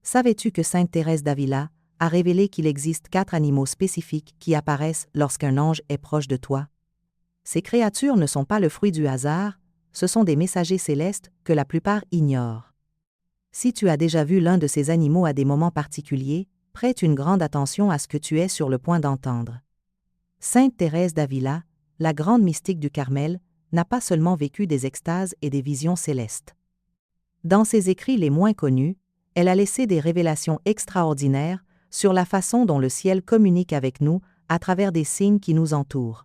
Savais-tu que Sainte Thérèse d'Avila a révélé qu'il existe 4 animaux spécifiques qui apparaissent lorsqu'un ange est proche de toi? Ces créatures ne sont pas le fruit du hasard, ce sont des messagers célestes que la plupart ignorent. Si tu as déjà vu l'un de ces animaux à des moments particuliers, prête une grande attention à ce que tu es sur le point d'entendre. Sainte Thérèse d'Avila, la grande mystique du Carmel, n'a pas seulement vécu des extases et des visions célestes. Dans ses écrits les moins connus, elle a laissé des révélations extraordinaires sur la façon dont le ciel communique avec nous à travers des signes qui nous entourent.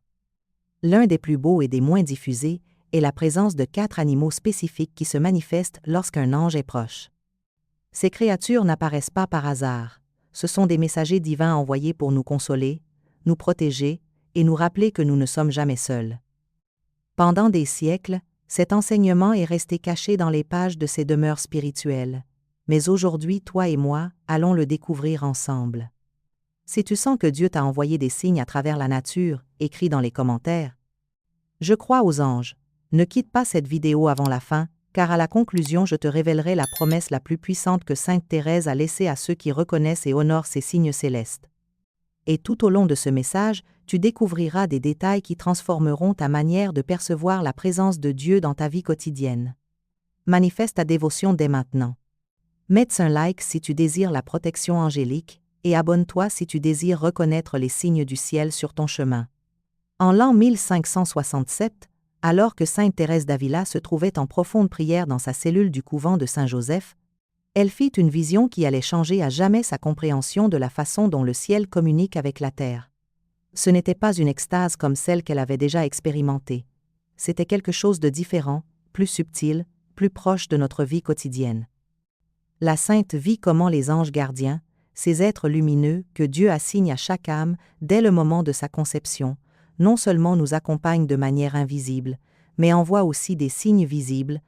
L'un des plus beaux et des moins diffusés est la présence de 4 animaux spécifiques qui se manifestent lorsqu'un ange est proche. Ces créatures n'apparaissent pas par hasard, ce sont des messagers divins envoyés pour nous consoler, nous protéger et nous rappeler que nous ne sommes jamais seuls. Pendant des siècles, cet enseignement est resté caché dans les pages de ces demeures spirituelles, mais aujourd'hui, toi et moi, allons le découvrir ensemble. Si tu sens que Dieu t'a envoyé des signes à travers la nature, écris dans les commentaires. Je crois aux anges. Ne quitte pas cette vidéo avant la fin, car à la conclusion je te révélerai la promesse la plus puissante que Sainte Thérèse a laissée à ceux qui reconnaissent et honorent ces signes célestes. Et tout au long de ce message, tu découvriras des détails qui transformeront ta manière de percevoir la présence de Dieu dans ta vie quotidienne. Manifeste ta dévotion dès maintenant. Mets un like si tu désires la protection angélique, et abonne-toi si tu désires reconnaître les signes du ciel sur ton chemin. En l'an 1567, alors que Sainte Thérèse d'Avila se trouvait en profonde prière dans sa cellule du couvent de Saint-Joseph, elle fit une vision qui allait changer à jamais sa compréhension de la façon dont le ciel communique avec la terre. Ce n'était pas une extase comme celle qu'elle avait déjà expérimentée. C'était quelque chose de différent, plus subtil, plus proche de notre vie quotidienne. La sainte vit comment les anges gardiens, ces êtres lumineux que Dieu assigne à chaque âme dès le moment de sa conception, non seulement nous accompagnent de manière invisible, mais envoient aussi des signes visibles,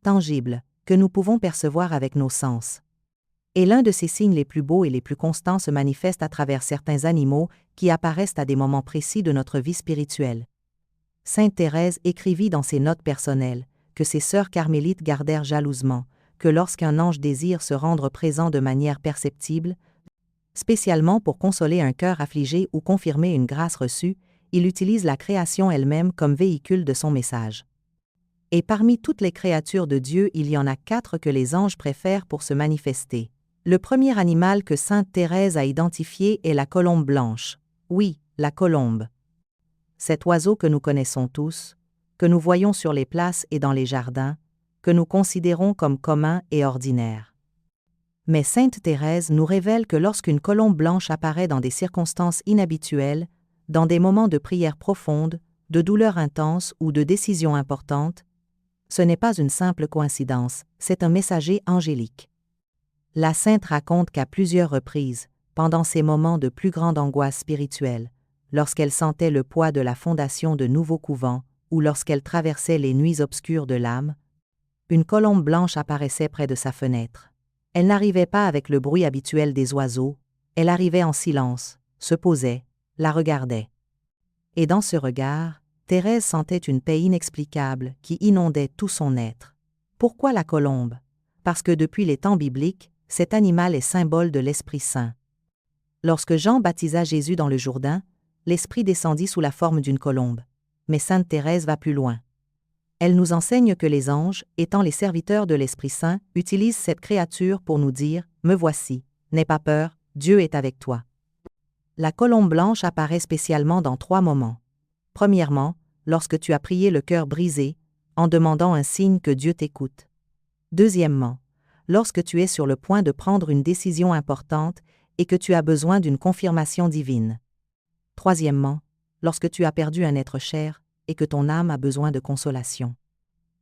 tangibles, que nous pouvons percevoir avec nos sens. Et l'un de ces signes les plus beaux et les plus constants se manifeste à travers certains animaux qui apparaissent à des moments précis de notre vie spirituelle. Sainte Thérèse écrivit dans ses notes personnelles que ses sœurs carmélites gardèrent jalousement, que lorsqu'un ange désire se rendre présent de manière perceptible, spécialement pour consoler un cœur affligé ou confirmer une grâce reçue, il utilise la création elle-même comme véhicule de son message. Et parmi toutes les créatures de Dieu, il y en a 4 que les anges préfèrent pour se manifester. Le premier animal que Sainte Thérèse a identifié est la colombe blanche. Oui, la colombe. Cet oiseau que nous connaissons tous, que nous voyons sur les places et dans les jardins, que nous considérons comme commun et ordinaire. Mais Sainte Thérèse nous révèle que lorsqu'une colombe blanche apparaît dans des circonstances inhabituelles, dans des moments de prière profonde, de douleur intense ou de décision importante, ce n'est pas une simple coïncidence, c'est un messager angélique. La sainte raconte qu'à plusieurs reprises, pendant ces moments de plus grande angoisse spirituelle, lorsqu'elle sentait le poids de la fondation de nouveaux couvents ou lorsqu'elle traversait les nuits obscures de l'âme, une colombe blanche apparaissait près de sa fenêtre. Elle n'arrivait pas avec le bruit habituel des oiseaux, elle arrivait en silence, se posait, la regardait. Et dans ce regard, Thérèse sentait une paix inexplicable qui inondait tout son être. Pourquoi la colombe? Parce que depuis les temps bibliques, cet animal est symbole de l'Esprit Saint. Lorsque Jean baptisa Jésus dans le Jourdain, l'Esprit descendit sous la forme d'une colombe. Mais Sainte Thérèse va plus loin. Elle nous enseigne que les anges, étant les serviteurs de l'Esprit Saint, utilisent cette créature pour nous dire « Me voici, n'aie pas peur, Dieu est avec toi ». La colombe blanche apparaît spécialement dans 3 moments. Premièrement, lorsque tu as prié le cœur brisé, en demandant un signe que Dieu t'écoute. Deuxièmement, lorsque tu es sur le point de prendre une décision importante et que tu as besoin d'une confirmation divine. Troisièmement, lorsque tu as perdu un être cher et que ton âme a besoin de consolation.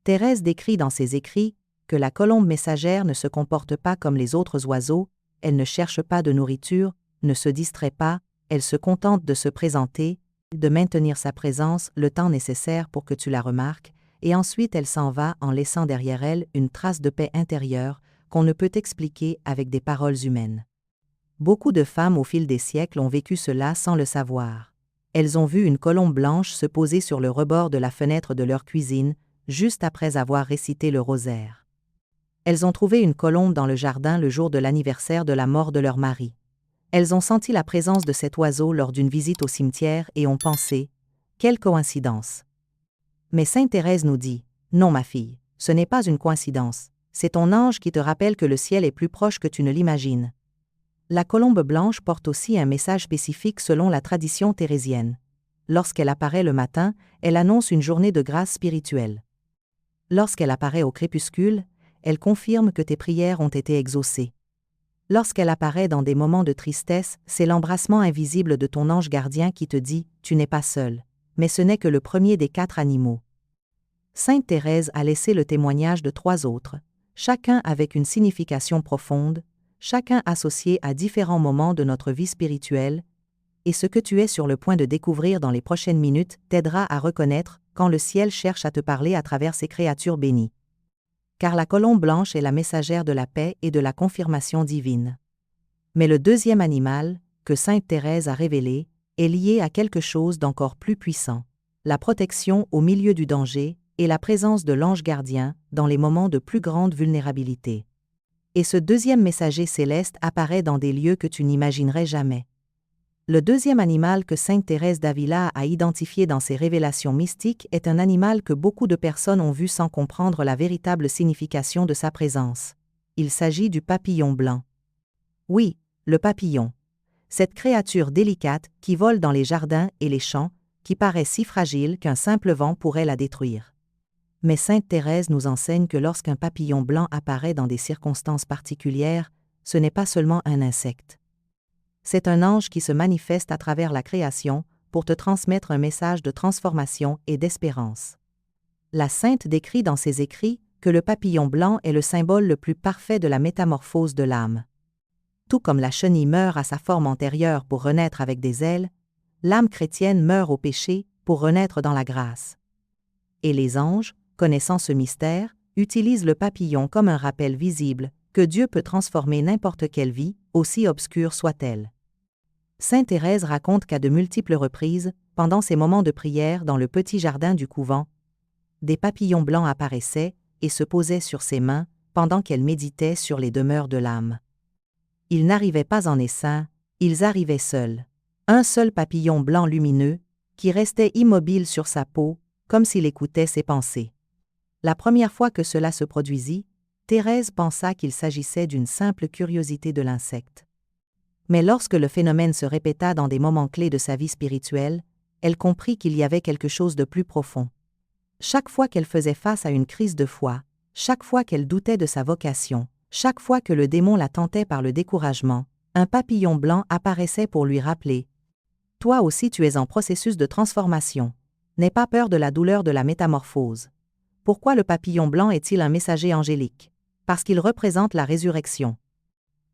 Thérèse décrit dans ses écrits que la colombe messagère ne se comporte pas comme les autres oiseaux, elle ne cherche pas de nourriture, ne se distrait pas, elle se contente de se présenter, de maintenir sa présence le temps nécessaire pour que tu la remarques, et ensuite elle s'en va en laissant derrière elle une trace de paix intérieure qu'on ne peut expliquer avec des paroles humaines. Beaucoup de femmes au fil des siècles ont vécu cela sans le savoir. Elles ont vu une colombe blanche se poser sur le rebord de la fenêtre de leur cuisine, juste après avoir récité le rosaire. Elles ont trouvé une colombe dans le jardin le jour de l'anniversaire de la mort de leur mari. Elles ont senti la présence de cet oiseau lors d'une visite au cimetière et ont pensé « Quelle coïncidence !» Mais Sainte Thérèse nous dit « Non ma fille, ce n'est pas une coïncidence, c'est ton ange qui te rappelle que le ciel est plus proche que tu ne l'imagines. » La colombe blanche porte aussi un message spécifique selon la tradition thérésienne. Lorsqu'elle apparaît le matin, elle annonce une journée de grâce spirituelle. Lorsqu'elle apparaît au crépuscule, elle confirme que tes prières ont été exaucées. Lorsqu'elle apparaît dans des moments de tristesse, c'est l'embrassement invisible de ton ange gardien qui te dit « Tu n'es pas seul », mais ce n'est que le premier des 4 animaux. Sainte Thérèse a laissé le témoignage de 3 autres, chacun avec une signification profonde, chacun associé à différents moments de notre vie spirituelle, et ce que tu es sur le point de découvrir dans les prochaines minutes t'aidera à reconnaître quand le ciel cherche à te parler à travers ses créatures bénies. Car la colombe blanche est la messagère de la paix et de la confirmation divine. Mais le deuxième animal, que Sainte Thérèse a révélé, est lié à quelque chose d'encore plus puissant, la protection au milieu du danger et la présence de l'ange gardien dans les moments de plus grande vulnérabilité. Et ce deuxième messager céleste apparaît dans des lieux que tu n'imaginerais jamais. Le deuxième animal que Sainte Thérèse d'Avila a identifié dans ses révélations mystiques est un animal que beaucoup de personnes ont vu sans comprendre la véritable signification de sa présence. Il s'agit du papillon blanc. Oui, le papillon. Cette créature délicate qui vole dans les jardins et les champs, qui paraît si fragile qu'un simple vent pourrait la détruire. Mais Sainte Thérèse nous enseigne que lorsqu'un papillon blanc apparaît dans des circonstances particulières, ce n'est pas seulement un insecte. C'est un ange qui se manifeste à travers la création pour te transmettre un message de transformation et d'espérance. La Sainte décrit dans ses écrits que le papillon blanc est le symbole le plus parfait de la métamorphose de l'âme. Tout comme la chenille meurt à sa forme antérieure pour renaître avec des ailes, l'âme chrétienne meurt au péché pour renaître dans la grâce. Et les anges, connaissant ce mystère, utilisent le papillon comme un rappel visible que Dieu peut transformer n'importe quelle vie, aussi obscure soit-elle. Sainte Thérèse raconte qu'à de multiples reprises, pendant ses moments de prière dans le petit jardin du couvent, des papillons blancs apparaissaient et se posaient sur ses mains pendant qu'elle méditait sur les demeures de l'âme. Ils n'arrivaient pas en essaim, ils arrivaient seuls. Un seul papillon blanc lumineux, qui restait immobile sur sa peau, comme s'il écoutait ses pensées. La première fois que cela se produisit, Thérèse pensa qu'il s'agissait d'une simple curiosité de l'insecte. Mais lorsque le phénomène se répéta dans des moments clés de sa vie spirituelle, elle comprit qu'il y avait quelque chose de plus profond. Chaque fois qu'elle faisait face à une crise de foi, chaque fois qu'elle doutait de sa vocation, chaque fois que le démon la tentait par le découragement, un papillon blanc apparaissait pour lui rappeler « Toi aussi tu es en processus de transformation. N'aie pas peur de la douleur de la métamorphose. » Pourquoi le papillon blanc est-il un messager angélique? Parce qu'il représente la résurrection.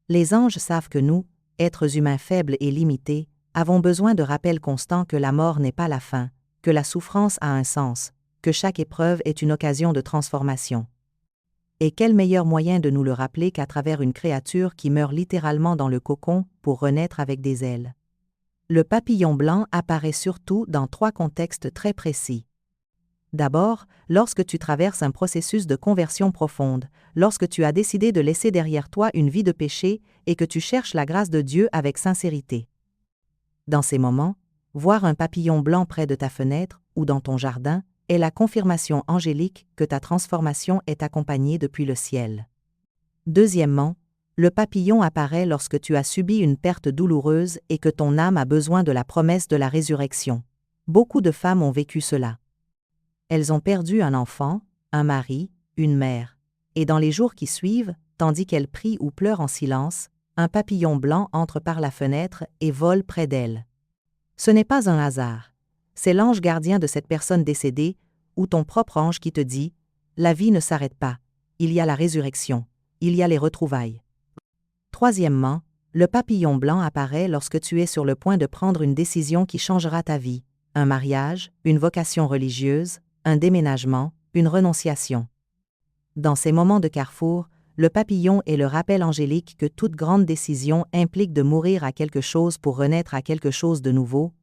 Les anges savent que nous, êtres humains faibles et limités, avons besoin de rappels constants que la mort n'est pas la fin, que la souffrance a un sens, que chaque épreuve est une occasion de transformation. Et quel meilleur moyen de nous le rappeler qu'à travers une créature qui meurt littéralement dans le cocon pour renaître avec des ailes. Le papillon blanc apparaît surtout dans 3 contextes très précis. D'abord, lorsque tu traverses un processus de conversion profonde, lorsque tu as décidé de laisser derrière toi une vie de péché et que tu cherches la grâce de Dieu avec sincérité. Dans ces moments, voir un papillon blanc près de ta fenêtre ou dans ton jardin est la confirmation angélique que ta transformation est accompagnée depuis le ciel. Deuxièmement, le papillon apparaît lorsque tu as subi une perte douloureuse et que ton âme a besoin de la promesse de la résurrection. Beaucoup de femmes ont vécu cela. Elles ont perdu un enfant, un mari, une mère. Et dans les jours qui suivent, tandis qu'elles prient ou pleurent en silence, un papillon blanc entre par la fenêtre et vole près d'elles. Ce n'est pas un hasard. C'est l'ange gardien de cette personne décédée, ou ton propre ange qui te dit « La vie ne s'arrête pas, il y a la résurrection, il y a les retrouvailles ». Troisièmement, le papillon blanc apparaît lorsque tu es sur le point de prendre une décision qui changera ta vie, un mariage, une vocation religieuse, un déménagement, une renonciation. Dans ces moments de carrefour, le papillon est le rappel angélique que toute grande décision implique de mourir à quelque chose pour renaître à quelque chose de nouveau,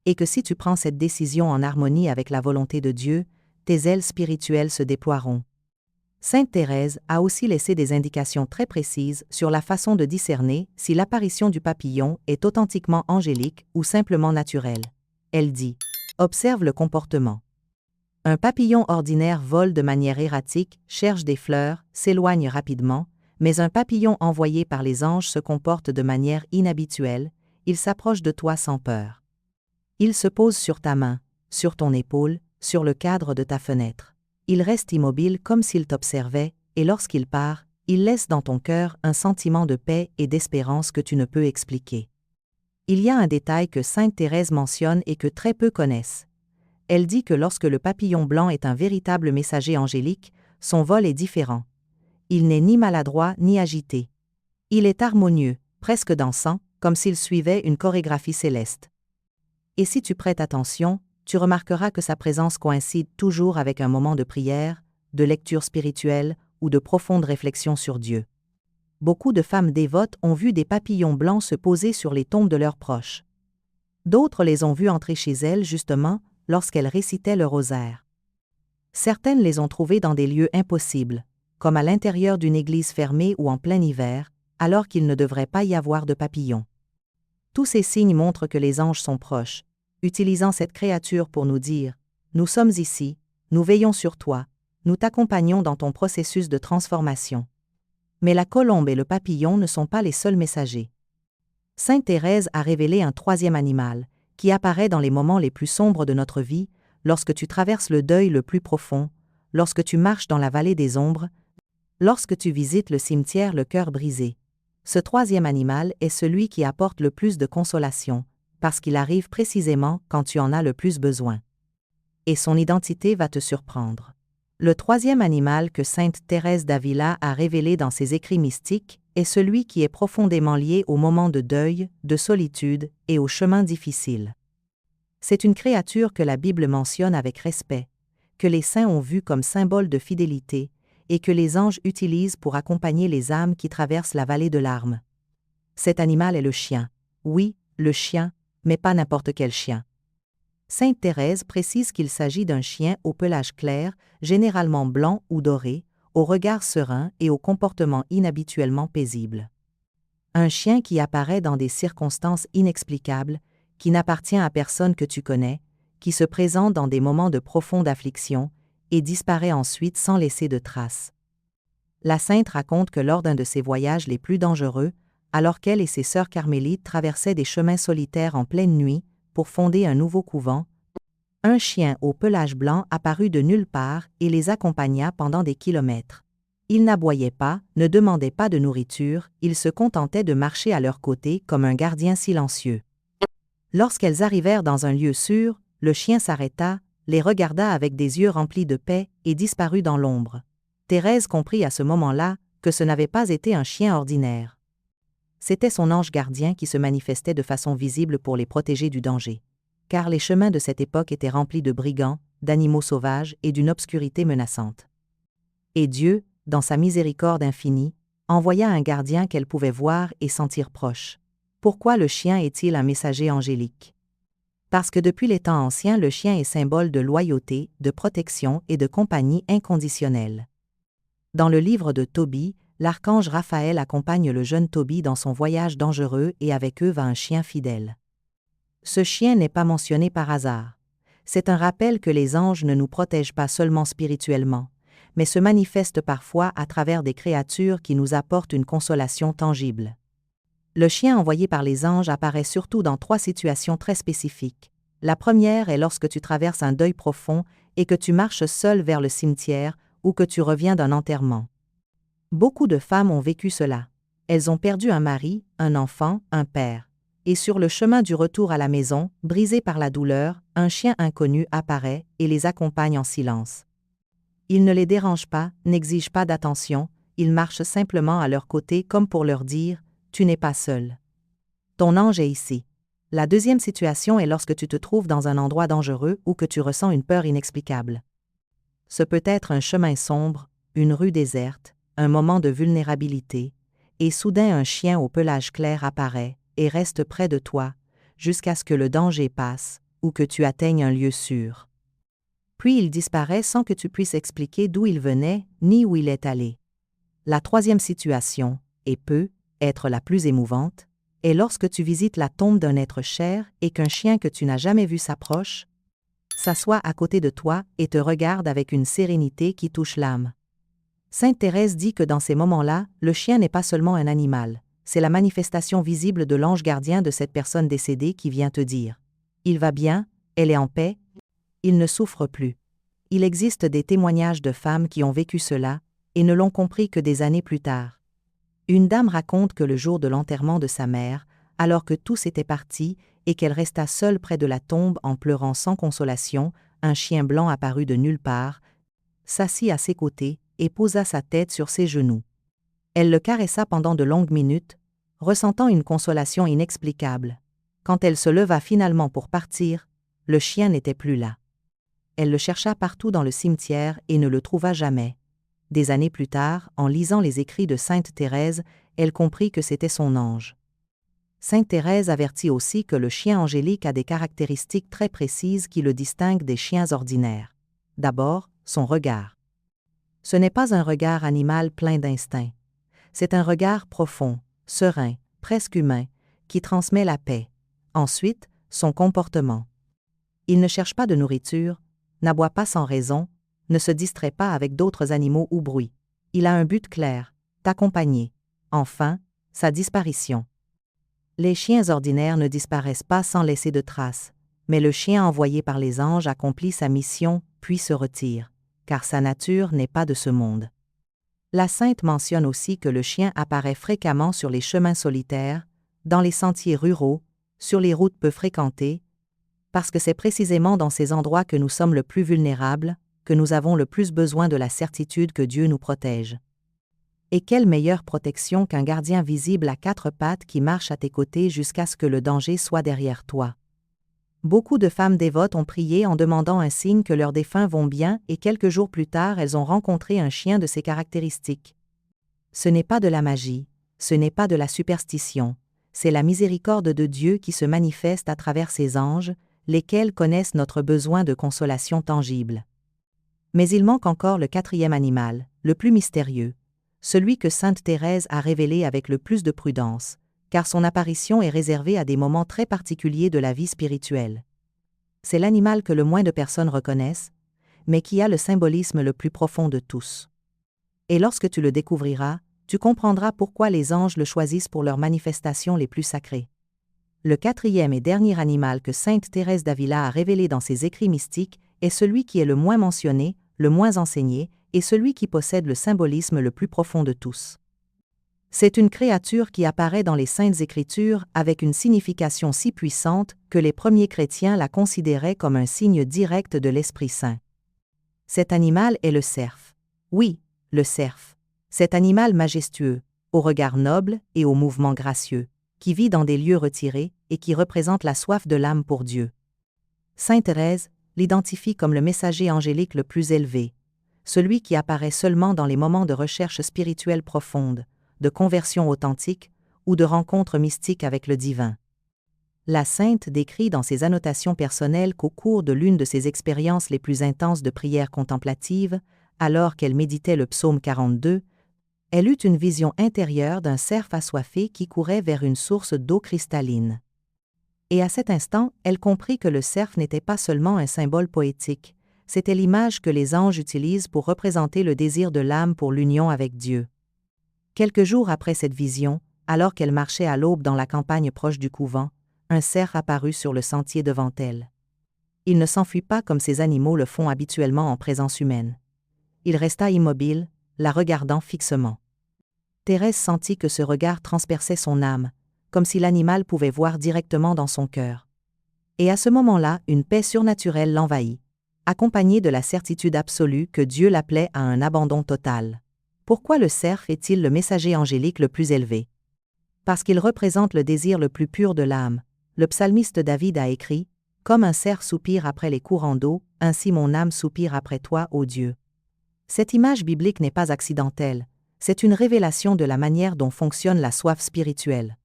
et que si tu prends cette décision en harmonie avec la volonté de Dieu, tes ailes spirituelles se déploieront. Sainte Thérèse a aussi laissé des indications très précises sur la façon de discerner si l'apparition du papillon est authentiquement angélique ou simplement naturelle. Elle dit « Observe le comportement. Un papillon ordinaire vole de manière erratique, cherche des fleurs, s'éloigne rapidement, mais un papillon envoyé par les anges se comporte de manière inhabituelle, il s'approche de toi sans peur. Il se pose sur ta main, sur ton épaule, sur le cadre de ta fenêtre. Il reste immobile comme s'il t'observait, et lorsqu'il part, il laisse dans ton cœur un sentiment de paix et d'espérance que tu ne peux expliquer. » Il y a un détail que Sainte Thérèse mentionne et que très peu connaissent. Elle dit que lorsque le papillon blanc est un véritable messager angélique, son vol est différent. Il n'est ni maladroit ni agité. Il est harmonieux, presque dansant, comme s'il suivait une chorégraphie céleste. Et si tu prêtes attention, tu remarqueras que sa présence coïncide toujours avec un moment de prière, de lecture spirituelle ou de profonde réflexion sur Dieu. Beaucoup de femmes dévotes ont vu des papillons blancs se poser sur les tombes de leurs proches. D'autres les ont vus entrer chez elles justement lorsqu'elles récitaient le rosaire. Certaines les ont trouvés dans des lieux impossibles, comme à l'intérieur d'une église fermée ou en plein hiver, alors qu'il ne devrait pas y avoir de papillons. Tous ces signes montrent que les anges sont proches, utilisant cette créature pour nous dire « Nous sommes ici, nous veillons sur toi, nous t'accompagnons dans ton processus de transformation. » Mais la colombe et le papillon ne sont pas les seuls messagers. Sainte Thérèse a révélé un troisième animal, qui apparaît dans les moments les plus sombres de notre vie, lorsque tu traverses le deuil le plus profond, lorsque tu marches dans la vallée des ombres, lorsque tu visites le cimetière le cœur brisé. Ce troisième animal est celui qui apporte le plus de consolation, parce qu'il arrive précisément quand tu en as le plus besoin. Et son identité va te surprendre. Le troisième animal que Sainte Thérèse d'Avila a révélé dans ses écrits mystiques est celui qui est profondément lié aux moments de deuil, de solitude et aux chemins difficiles. C'est une créature que la Bible mentionne avec respect, que les saints ont vue comme symbole de fidélité et que les anges utilisent pour accompagner les âmes qui traversent la vallée de larmes. Cet animal est le chien. Oui, le chien, mais pas n'importe quel chien. Sainte Thérèse précise qu'il s'agit d'un chien au pelage clair, généralement blanc ou doré, au regard serein et au comportement inhabituellement paisible. Un chien qui apparaît dans des circonstances inexplicables, qui n'appartient à personne que tu connais, qui se présente dans des moments de profonde affliction et disparaît ensuite sans laisser de traces. La sainte raconte que lors d'un de ses voyages les plus dangereux, alors qu'elle et ses sœurs carmélites traversaient des chemins solitaires en pleine nuit, pour fonder un nouveau couvent, un chien au pelage blanc apparut de nulle part et les accompagna pendant des kilomètres. Il n'aboyait pas, ne demandait pas de nourriture, il se contentait de marcher à leur côté comme un gardien silencieux. Lorsqu'elles arrivèrent dans un lieu sûr, le chien s'arrêta, les regarda avec des yeux remplis de paix et disparut dans l'ombre. Thérèse comprit à ce moment-là que ce n'avait pas été un chien ordinaire. C'était son ange gardien qui se manifestait de façon visible pour les protéger du danger. Car les chemins de cette époque étaient remplis de brigands, d'animaux sauvages et d'une obscurité menaçante. Et Dieu, dans sa miséricorde infinie, envoya un gardien qu'elle pouvait voir et sentir proche. Pourquoi le chien est-il un messager angélique? Parce que depuis les temps anciens, le chien est symbole de loyauté, de protection et de compagnie inconditionnelle. Dans le livre de Tobie, l'archange Raphaël accompagne le jeune Tobie dans son voyage dangereux et avec eux va un chien fidèle. Ce chien n'est pas mentionné par hasard. C'est un rappel que les anges ne nous protègent pas seulement spirituellement, mais se manifestent parfois à travers des créatures qui nous apportent une consolation tangible. Le chien envoyé par les anges apparaît surtout dans 3 situations très spécifiques. La première est lorsque tu traverses un deuil profond et que tu marches seul vers le cimetière ou que tu reviens d'un enterrement. Beaucoup de femmes ont vécu cela. Elles ont perdu un mari, un enfant, un père. Et sur le chemin du retour à la maison, brisées par la douleur, un chien inconnu apparaît et les accompagne en silence. Il ne les dérange pas, n'exige pas d'attention, il marche simplement à leur côté comme pour leur dire « Tu n'es pas seul. Ton ange est ici. » La deuxième situation est lorsque tu te trouves dans un endroit dangereux ou que tu ressens une peur inexplicable. Ce peut être un chemin sombre, une rue déserte, un moment de vulnérabilité, et soudain un chien au pelage clair apparaît et reste près de toi, jusqu'à ce que le danger passe ou que tu atteignes un lieu sûr. Puis il disparaît sans que tu puisses expliquer d'où il venait ni où il est allé. La troisième situation, et peut être la plus émouvante, est lorsque tu visites la tombe d'un être cher et qu'un chien que tu n'as jamais vu s'approche, s'assoit à côté de toi et te regarde avec une sérénité qui touche l'âme. Sainte Thérèse dit que dans ces moments-là, le chien n'est pas seulement un animal, c'est la manifestation visible de l'ange gardien de cette personne décédée qui vient te dire « Il va bien, elle est en paix, il ne souffre plus ». Il existe des témoignages de femmes qui ont vécu cela et ne l'ont compris que des années plus tard. Une dame raconte que le jour de l'enterrement de sa mère, alors que tous étaient partis et qu'elle resta seule près de la tombe en pleurant sans consolation, un chien blanc apparut de nulle part, s'assit à ses côtés et posa sa tête sur ses genoux. Elle le caressa pendant de longues minutes, ressentant une consolation inexplicable. Quand elle se leva finalement pour partir, le chien n'était plus là. Elle le chercha partout dans le cimetière et ne le trouva jamais. Des années plus tard, en lisant les écrits de Sainte Thérèse, elle comprit que c'était son ange. Sainte Thérèse avertit aussi que le chien angélique a des caractéristiques très précises qui le distinguent des chiens ordinaires. D'abord, son regard. Ce n'est pas un regard animal plein d'instinct. C'est un regard profond, serein, presque humain, qui transmet la paix. Ensuite, son comportement. Il ne cherche pas de nourriture, n'aboie pas sans raison, ne se distrait pas avec d'autres animaux ou bruits. Il a un but clair, t'accompagner. Enfin, sa disparition. Les chiens ordinaires ne disparaissent pas sans laisser de traces, mais le chien envoyé par les anges accomplit sa mission puis se retire, car sa nature n'est pas de ce monde. La sainte mentionne aussi que le chien apparaît fréquemment sur les chemins solitaires, dans les sentiers ruraux, sur les routes peu fréquentées, parce que c'est précisément dans ces endroits que nous sommes le plus vulnérables, que nous avons le plus besoin de la certitude que Dieu nous protège. Et quelle meilleure protection qu'un gardien visible à quatre pattes qui marche à tes côtés jusqu'à ce que le danger soit derrière toi. Beaucoup de femmes dévotes ont prié en demandant un signe que leurs défunts vont bien et quelques jours plus tard elles ont rencontré un chien de ces caractéristiques. Ce n'est pas de la magie, ce n'est pas de la superstition, c'est la miséricorde de Dieu qui se manifeste à travers ses anges, lesquels connaissent notre besoin de consolation tangible. Mais il manque encore le quatrième animal, le plus mystérieux, celui que Sainte Thérèse a révélé avec le plus de prudence, car son apparition est réservée à des moments très particuliers de la vie spirituelle. C'est l'animal que le moins de personnes reconnaissent, mais qui a le symbolisme le plus profond de tous. Et lorsque tu le découvriras, tu comprendras pourquoi les anges le choisissent pour leurs manifestations les plus sacrées. Le quatrième et dernier animal que Sainte Thérèse d'Avila a révélé dans ses écrits mystiques est celui qui est le moins mentionné, le moins enseigné, et celui qui possède le symbolisme le plus profond de tous. C'est une créature qui apparaît dans les Saintes Écritures avec une signification si puissante que les premiers chrétiens la considéraient comme un signe direct de l'Esprit Saint. Cet animal est le cerf. Oui, le cerf. Cet animal majestueux, au regard noble et au mouvement gracieux, qui vit dans des lieux retirés et qui représente la soif de l'âme pour Dieu. Sainte Thérèse l'identifie comme le messager angélique le plus élevé, celui qui apparaît seulement dans les moments de recherche spirituelle profonde, de conversion authentique ou de rencontre mystique avec le divin. La sainte décrit dans ses annotations personnelles qu'au cours de l'une de ses expériences les plus intenses de prière contemplative, alors qu'elle méditait le psaume 42, elle eut une vision intérieure d'un cerf assoiffé qui courait vers une source d'eau cristalline. Et à cet instant, elle comprit que le cerf n'était pas seulement un symbole poétique, c'était l'image que les anges utilisent pour représenter le désir de l'âme pour l'union avec Dieu. Quelques jours après cette vision, alors qu'elle marchait à l'aube dans la campagne proche du couvent, un cerf apparut sur le sentier devant elle. Il ne s'enfuit pas comme ces animaux le font habituellement en présence humaine. Il resta immobile, la regardant fixement. Thérèse sentit que ce regard transperçait son âme, comme si l'animal pouvait voir directement dans son cœur. Et à ce moment-là, une paix surnaturelle l'envahit, accompagnée de la certitude absolue que Dieu l'appelait à un abandon total. Pourquoi le cerf est-il le messager angélique le plus élevé? Parce qu'il représente le désir le plus pur de l'âme. Le psalmiste David a écrit « Comme un cerf soupire après les courants d'eau, ainsi mon âme soupire après toi, ô Dieu. » Cette image biblique n'est pas accidentelle, c'est une révélation de la manière dont fonctionne la soif spirituelle.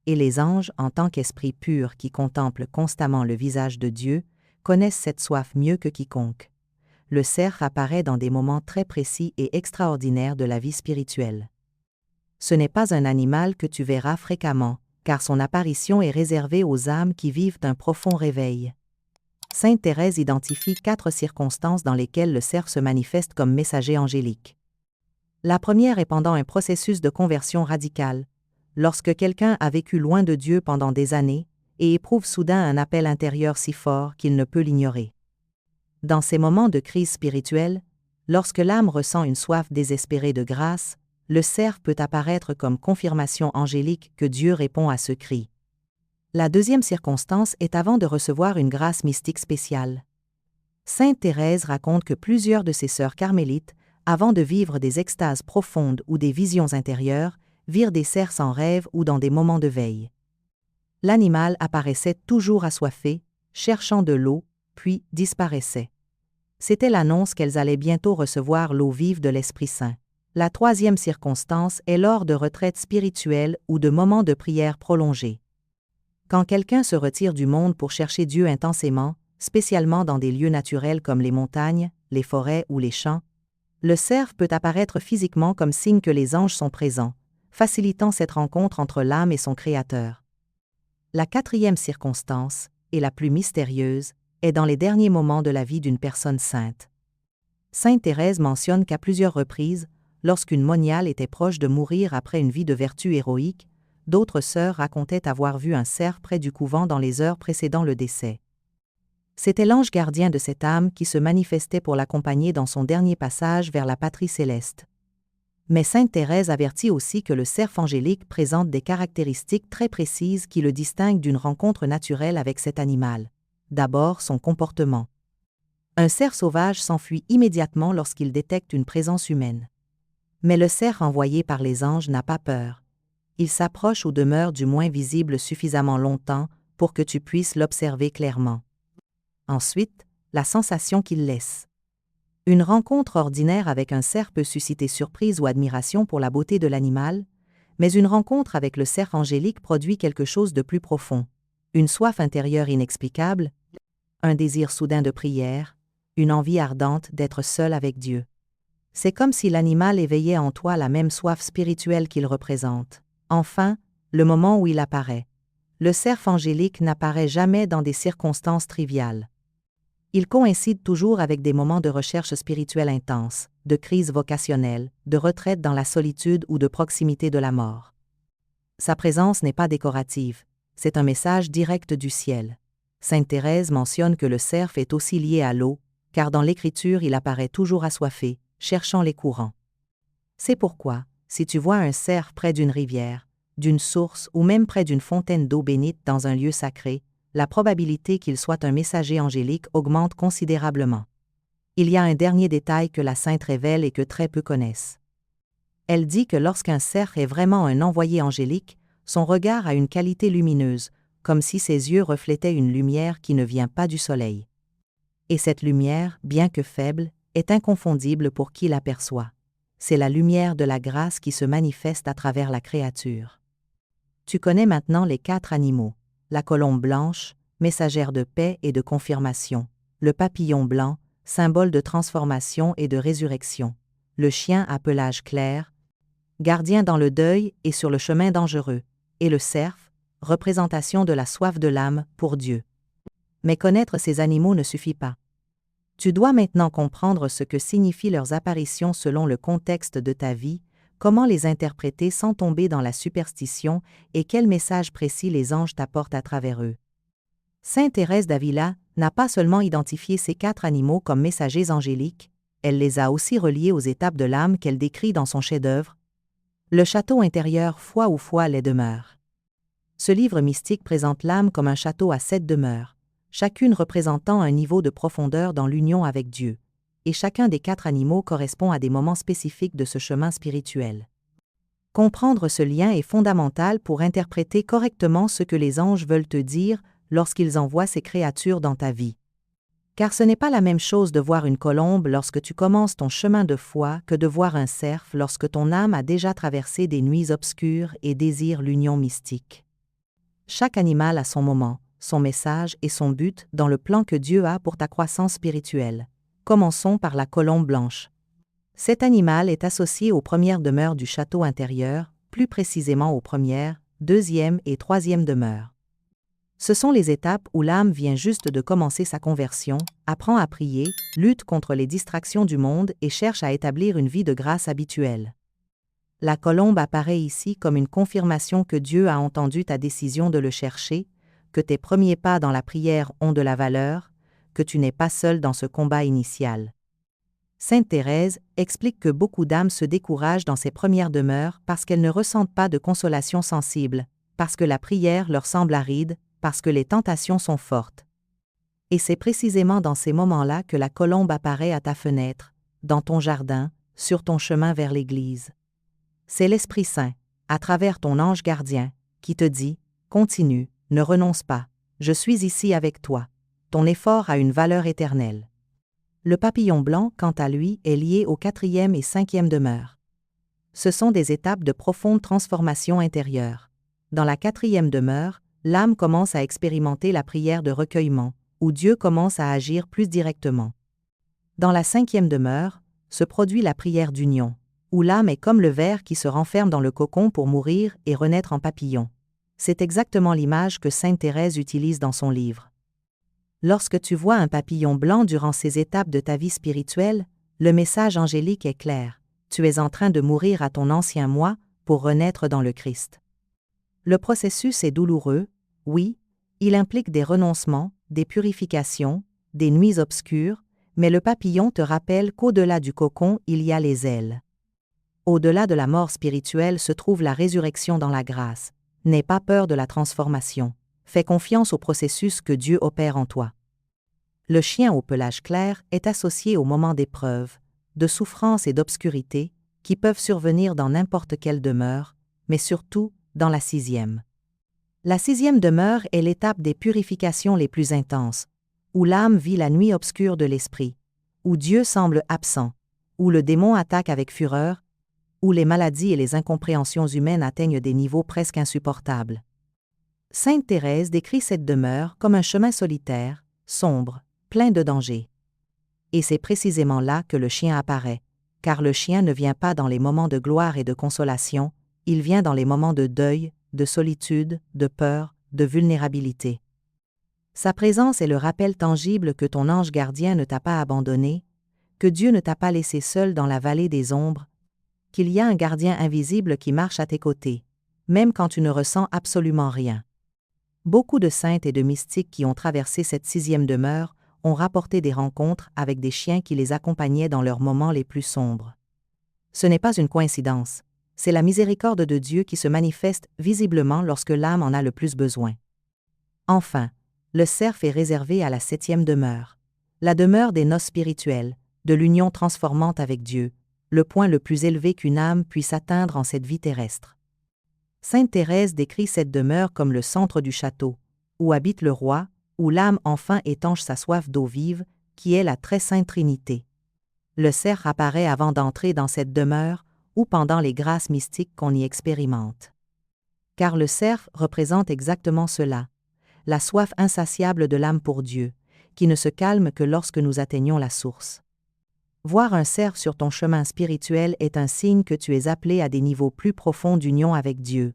Et les anges, en tant qu'esprits purs qui contemplent constamment le visage de Dieu, connaissent cette soif mieux que quiconque. le cerf apparaît dans des moments très précis et extraordinaires de la vie spirituelle. Ce n'est pas un animal que tu verras fréquemment, car son apparition est réservée aux âmes qui vivent un profond réveil. Sainte Thérèse identifie 4 circonstances dans lesquelles le cerf se manifeste comme messager angélique. La première est pendant un processus de conversion radicale, lorsque quelqu'un a vécu loin de Dieu pendant des années et éprouve soudain un appel intérieur si fort qu'il ne peut l'ignorer. Dans ces moments de crise spirituelle, lorsque l'âme ressent une soif désespérée de grâce, le cerf peut apparaître comme confirmation angélique que Dieu répond à ce cri. La deuxième circonstance est avant de recevoir une grâce mystique spéciale. Sainte Thérèse raconte que plusieurs de ses sœurs carmélites, avant de vivre des extases profondes ou des visions intérieures, virent des cerfs en rêve ou dans des moments de veille. L'animal apparaissait toujours assoiffé, cherchant de l'eau, puis disparaissait. C'était l'annonce qu'elles allaient bientôt recevoir l'eau vive de l'Esprit Saint. La troisième circonstance est lors de retraites spirituelles ou de moments de prière prolongés. Quand quelqu'un se retire du monde pour chercher Dieu intensément, spécialement dans des lieux naturels comme les montagnes, les forêts ou les champs, le cerf peut apparaître physiquement comme signe que les anges sont présents, facilitant cette rencontre entre l'âme et son Créateur. La quatrième circonstance, et la plus mystérieuse, est dans les derniers moments de la vie d'une personne sainte. Sainte Thérèse mentionne qu'à plusieurs reprises, lorsqu'une moniale était proche de mourir après une vie de vertu héroïque, d'autres sœurs racontaient avoir vu un cerf près du couvent dans les heures précédant le décès. C'était l'ange gardien de cette âme qui se manifestait pour l'accompagner dans son dernier passage vers la patrie céleste. Mais Sainte Thérèse avertit aussi que le cerf angélique présente des caractéristiques très précises qui le distinguent d'une rencontre naturelle avec cet animal. D'abord, son comportement. Un cerf sauvage s'enfuit immédiatement lorsqu'il détecte une présence humaine. Mais le cerf envoyé par les anges n'a pas peur. Il s'approche ou demeure du moins visible suffisamment longtemps pour que tu puisses l'observer clairement. Ensuite, la sensation qu'il laisse. Une rencontre ordinaire avec un cerf peut susciter surprise ou admiration pour la beauté de l'animal, mais une rencontre avec le cerf angélique produit quelque chose de plus profond. Une soif intérieure inexplicable, un désir soudain de prière, une envie ardente d'être seul avec Dieu. C'est comme si l'animal éveillait en toi la même soif spirituelle qu'il représente. Enfin, le moment où il apparaît. Le cerf angélique n'apparaît jamais dans des circonstances triviales. Il coïncide toujours avec des moments de recherche spirituelle intense, de crise vocationnelle, de retraite dans la solitude ou de proximité de la mort. Sa présence n'est pas décorative, c'est un message direct du ciel. Sainte Thérèse mentionne que le cerf est aussi lié à l'eau, car dans l'Écriture il apparaît toujours assoiffé, cherchant les courants. C'est pourquoi, si tu vois un cerf près d'une rivière, d'une source ou même près d'une fontaine d'eau bénite dans un lieu sacré, la probabilité qu'il soit un messager angélique augmente considérablement. Il y a un dernier détail que la Sainte révèle et que très peu connaissent. Elle dit que lorsqu'un cerf est vraiment un envoyé angélique, son regard a une qualité lumineuse, comme si ses yeux reflétaient une lumière qui ne vient pas du soleil. Et cette lumière, bien que faible, est inconfondible pour qui l'aperçoit. C'est la lumière de la grâce qui se manifeste à travers la créature. Tu connais maintenant les 4 animaux. La colombe blanche, messagère de paix et de confirmation, le papillon blanc, symbole de transformation et de résurrection, le chien à pelage clair, gardien dans le deuil et sur le chemin dangereux, et le cerf, représentation de la soif de l'âme pour Dieu. Mais connaître ces animaux ne suffit pas. Tu dois maintenant comprendre ce que signifient leurs apparitions selon le contexte de ta vie, comment les interpréter sans tomber dans la superstition et quel message précis les anges t'apportent à travers eux. Sainte Thérèse d'Avila n'a pas seulement identifié ces 4 animaux comme messagers angéliques, elle les a aussi reliés aux étapes de l'âme qu'elle décrit dans son chef-d'œuvre, Le château intérieur foi ou foi les demeures. Ce livre mystique présente l'âme comme un château à 7 demeures, chacune représentant un niveau de profondeur dans l'union avec Dieu. Et chacun des 4 animaux correspond à des moments spécifiques de ce chemin spirituel. Comprendre ce lien est fondamental pour interpréter correctement ce que les anges veulent te dire lorsqu'ils envoient ces créatures dans ta vie. Car ce n'est pas la même chose de voir une colombe lorsque tu commences ton chemin de foi que de voir un cerf lorsque ton âme a déjà traversé des nuits obscures et désire l'union mystique. Chaque animal a son moment, son message et son but dans le plan que Dieu a pour ta croissance spirituelle. Commençons par la colombe blanche. Cet animal est associé aux premières demeures du château intérieur, plus précisément aux premières, deuxième et troisième demeures. Ce sont les étapes où l'âme vient juste de commencer sa conversion, apprend à prier, lutte contre les distractions du monde et cherche à établir une vie de grâce habituelle. La colombe apparaît ici comme une confirmation que Dieu a entendu ta décision de le chercher, que tes premiers pas dans la prière ont de la valeur, que tu n'es pas seul dans ce combat initial. Sainte Thérèse explique que beaucoup d'âmes se découragent dans ces premières demeures parce qu'elles ne ressentent pas de consolation sensible, parce que la prière leur semble aride, parce que les tentations sont fortes. Et c'est précisément dans ces moments-là que la colombe apparaît à ta fenêtre, dans ton jardin, sur ton chemin vers l'Église. C'est l'Esprit Saint, à travers ton ange gardien, qui te dit « Continue, ne renonce pas, je suis ici avec toi. Ton effort a une valeur éternelle. » Le papillon blanc, quant à lui, est lié aux 4e et 5e demeures. Ce sont des étapes de profonde transformation intérieure. Dans la 4e demeure, l'âme commence à expérimenter la prière de recueillement, où Dieu commence à agir plus directement. Dans la 5e demeure, se produit la prière d'union, où l'âme est comme le ver qui se renferme dans le cocon pour mourir et renaître en papillon. C'est exactement l'image que Sainte Thérèse utilise dans son livre. Lorsque tu vois un papillon blanc durant ces étapes de ta vie spirituelle, le message angélique est clair. Tu es en train de mourir à ton ancien moi pour renaître dans le Christ. Le processus est douloureux, oui, il implique des renoncements, des purifications, des nuits obscures, mais le papillon te rappelle qu'au-delà du cocon, il y a les ailes. Au-delà de la mort spirituelle se trouve la résurrection dans la grâce. N'aie pas peur de la transformation. Fais confiance au processus que Dieu opère en toi. Le chien au pelage clair est associé aux moments d'épreuve, de souffrance et d'obscurité qui peuvent survenir dans n'importe quelle demeure, mais surtout dans la 6e. La 6e demeure est l'étape des purifications les plus intenses, où l'âme vit la nuit obscure de l'esprit, où Dieu semble absent, où le démon attaque avec fureur, où les maladies et les incompréhensions humaines atteignent des niveaux presque insupportables. Sainte Thérèse décrit cette demeure comme un chemin solitaire, sombre, plein de dangers. Et c'est précisément là que le chien apparaît, car le chien ne vient pas dans les moments de gloire et de consolation, il vient dans les moments de deuil, de solitude, de peur, de vulnérabilité. Sa présence est le rappel tangible que ton ange gardien ne t'a pas abandonné, que Dieu ne t'a pas laissé seul dans la vallée des ombres, qu'il y a un gardien invisible qui marche à tes côtés, même quand tu ne ressens absolument rien. Beaucoup de saintes et de mystiques qui ont traversé cette 6e demeure ont rapporté des rencontres avec des chiens qui les accompagnaient dans leurs moments les plus sombres. Ce n'est pas une coïncidence, c'est la miséricorde de Dieu qui se manifeste visiblement lorsque l'âme en a le plus besoin. Enfin, le cerf est réservé à la 7e demeure, la demeure des noces spirituelles, de l'union transformante avec Dieu, le point le plus élevé qu'une âme puisse atteindre en cette vie terrestre. Sainte Thérèse décrit cette demeure comme le centre du château, où habite le roi, où l'âme enfin étanche sa soif d'eau vive, qui est la très sainte Trinité. Le cerf apparaît avant d'entrer dans cette demeure, ou pendant les grâces mystiques qu'on y expérimente. Car le cerf représente exactement cela, la soif insatiable de l'âme pour Dieu, qui ne se calme que lorsque nous atteignons la source. Voir un cerf sur ton chemin spirituel est un signe que tu es appelé à des niveaux plus profonds d'union avec Dieu,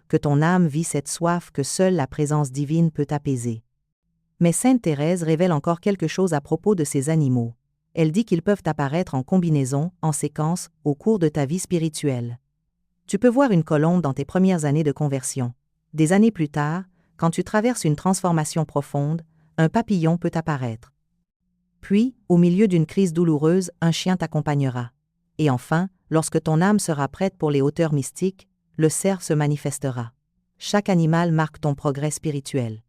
que ton âme vit cette soif que seule la présence divine peut apaiser. Mais Sainte Thérèse révèle encore quelque chose à propos de ces animaux. Elle dit qu'ils peuvent apparaître en combinaison, en séquence, au cours de ta vie spirituelle. Tu peux voir une colombe dans tes premières années de conversion. Des années plus tard, quand tu traverses une transformation profonde, un papillon peut apparaître. Puis, au milieu d'une crise douloureuse, un chien t'accompagnera. Et enfin, lorsque ton âme sera prête pour les hauteurs mystiques, le cerf se manifestera. Chaque animal marque ton progrès spirituel.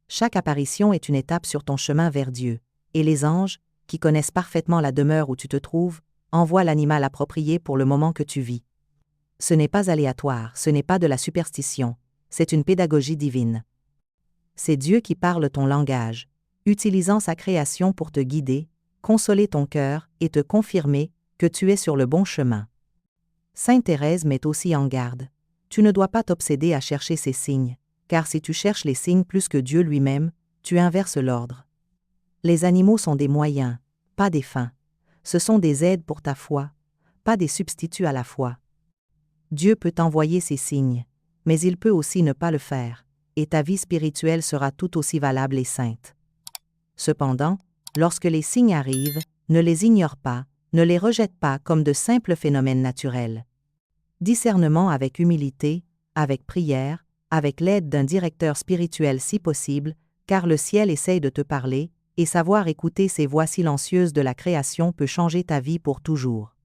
Chaque apparition est une étape sur ton chemin vers Dieu, et les anges, qui connaissent parfaitement la demeure où tu te trouves, envoient l'animal approprié pour le moment que tu vis. Ce n'est pas aléatoire, ce n'est pas de la superstition, c'est une pédagogie divine. C'est Dieu qui parle ton langage, utilisant sa création pour te guider, consoler ton cœur et te confirmer que tu es sur le bon chemin. Sainte Thérèse met aussi en garde. Tu ne dois pas t'obséder à chercher ces signes, car si tu cherches les signes plus que Dieu lui-même, tu inverses l'ordre. Les animaux sont des moyens, pas des fins. Ce sont des aides pour ta foi, pas des substituts à la foi. Dieu peut envoyer ces signes, mais il peut aussi ne pas le faire, et ta vie spirituelle sera tout aussi valable et sainte. Cependant, lorsque les signes arrivent, ne les ignore pas, ne les rejette pas comme de simples phénomènes naturels. Discernement avec humilité, avec prière, avec l'aide d'un directeur spirituel si possible, car le ciel essaye de te parler, et savoir écouter ces voix silencieuses de la création peut changer ta vie pour toujours.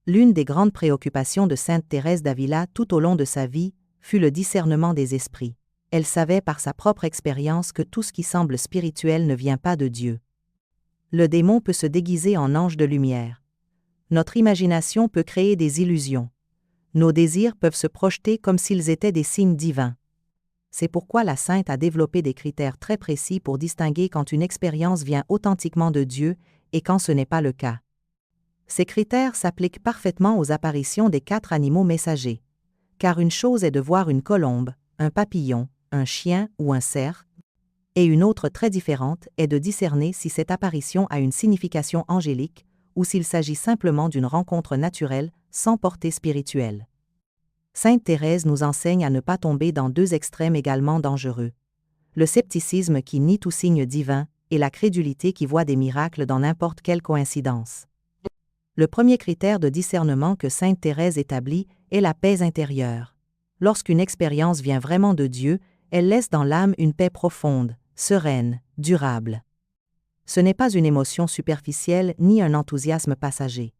L'une des grandes préoccupations de sainte Thérèse d'Avila tout au long de sa vie fut le discernement des esprits. Elle savait par sa propre expérience que tout ce qui semble spirituel ne vient pas de Dieu. Le démon peut se déguiser en ange de lumière. Notre imagination peut créer des illusions. Nos désirs peuvent se projeter comme s'ils étaient des signes divins. C'est pourquoi la sainte a développé des critères très précis pour distinguer quand une expérience vient authentiquement de Dieu et quand ce n'est pas le cas. Ces critères s'appliquent parfaitement aux apparitions des 4 animaux messagers. Car une chose est de voir une colombe, un papillon, un chien ou un cerf, et une autre très différente est de discerner si cette apparition a une signification angélique ou s'il s'agit simplement d'une rencontre naturelle sans portée spirituelle. Sainte Thérèse nous enseigne à ne pas tomber dans 2 extrêmes également dangereux. Le scepticisme qui nie tout signe divin et la crédulité qui voit des miracles dans n'importe quelle coïncidence. Le premier critère de discernement que sainte Thérèse établit est la paix intérieure. Lorsqu'une expérience vient vraiment de Dieu, elle laisse dans l'âme une paix profonde, sereine, durable. Ce n'est pas une émotion superficielle ni un enthousiasme passager.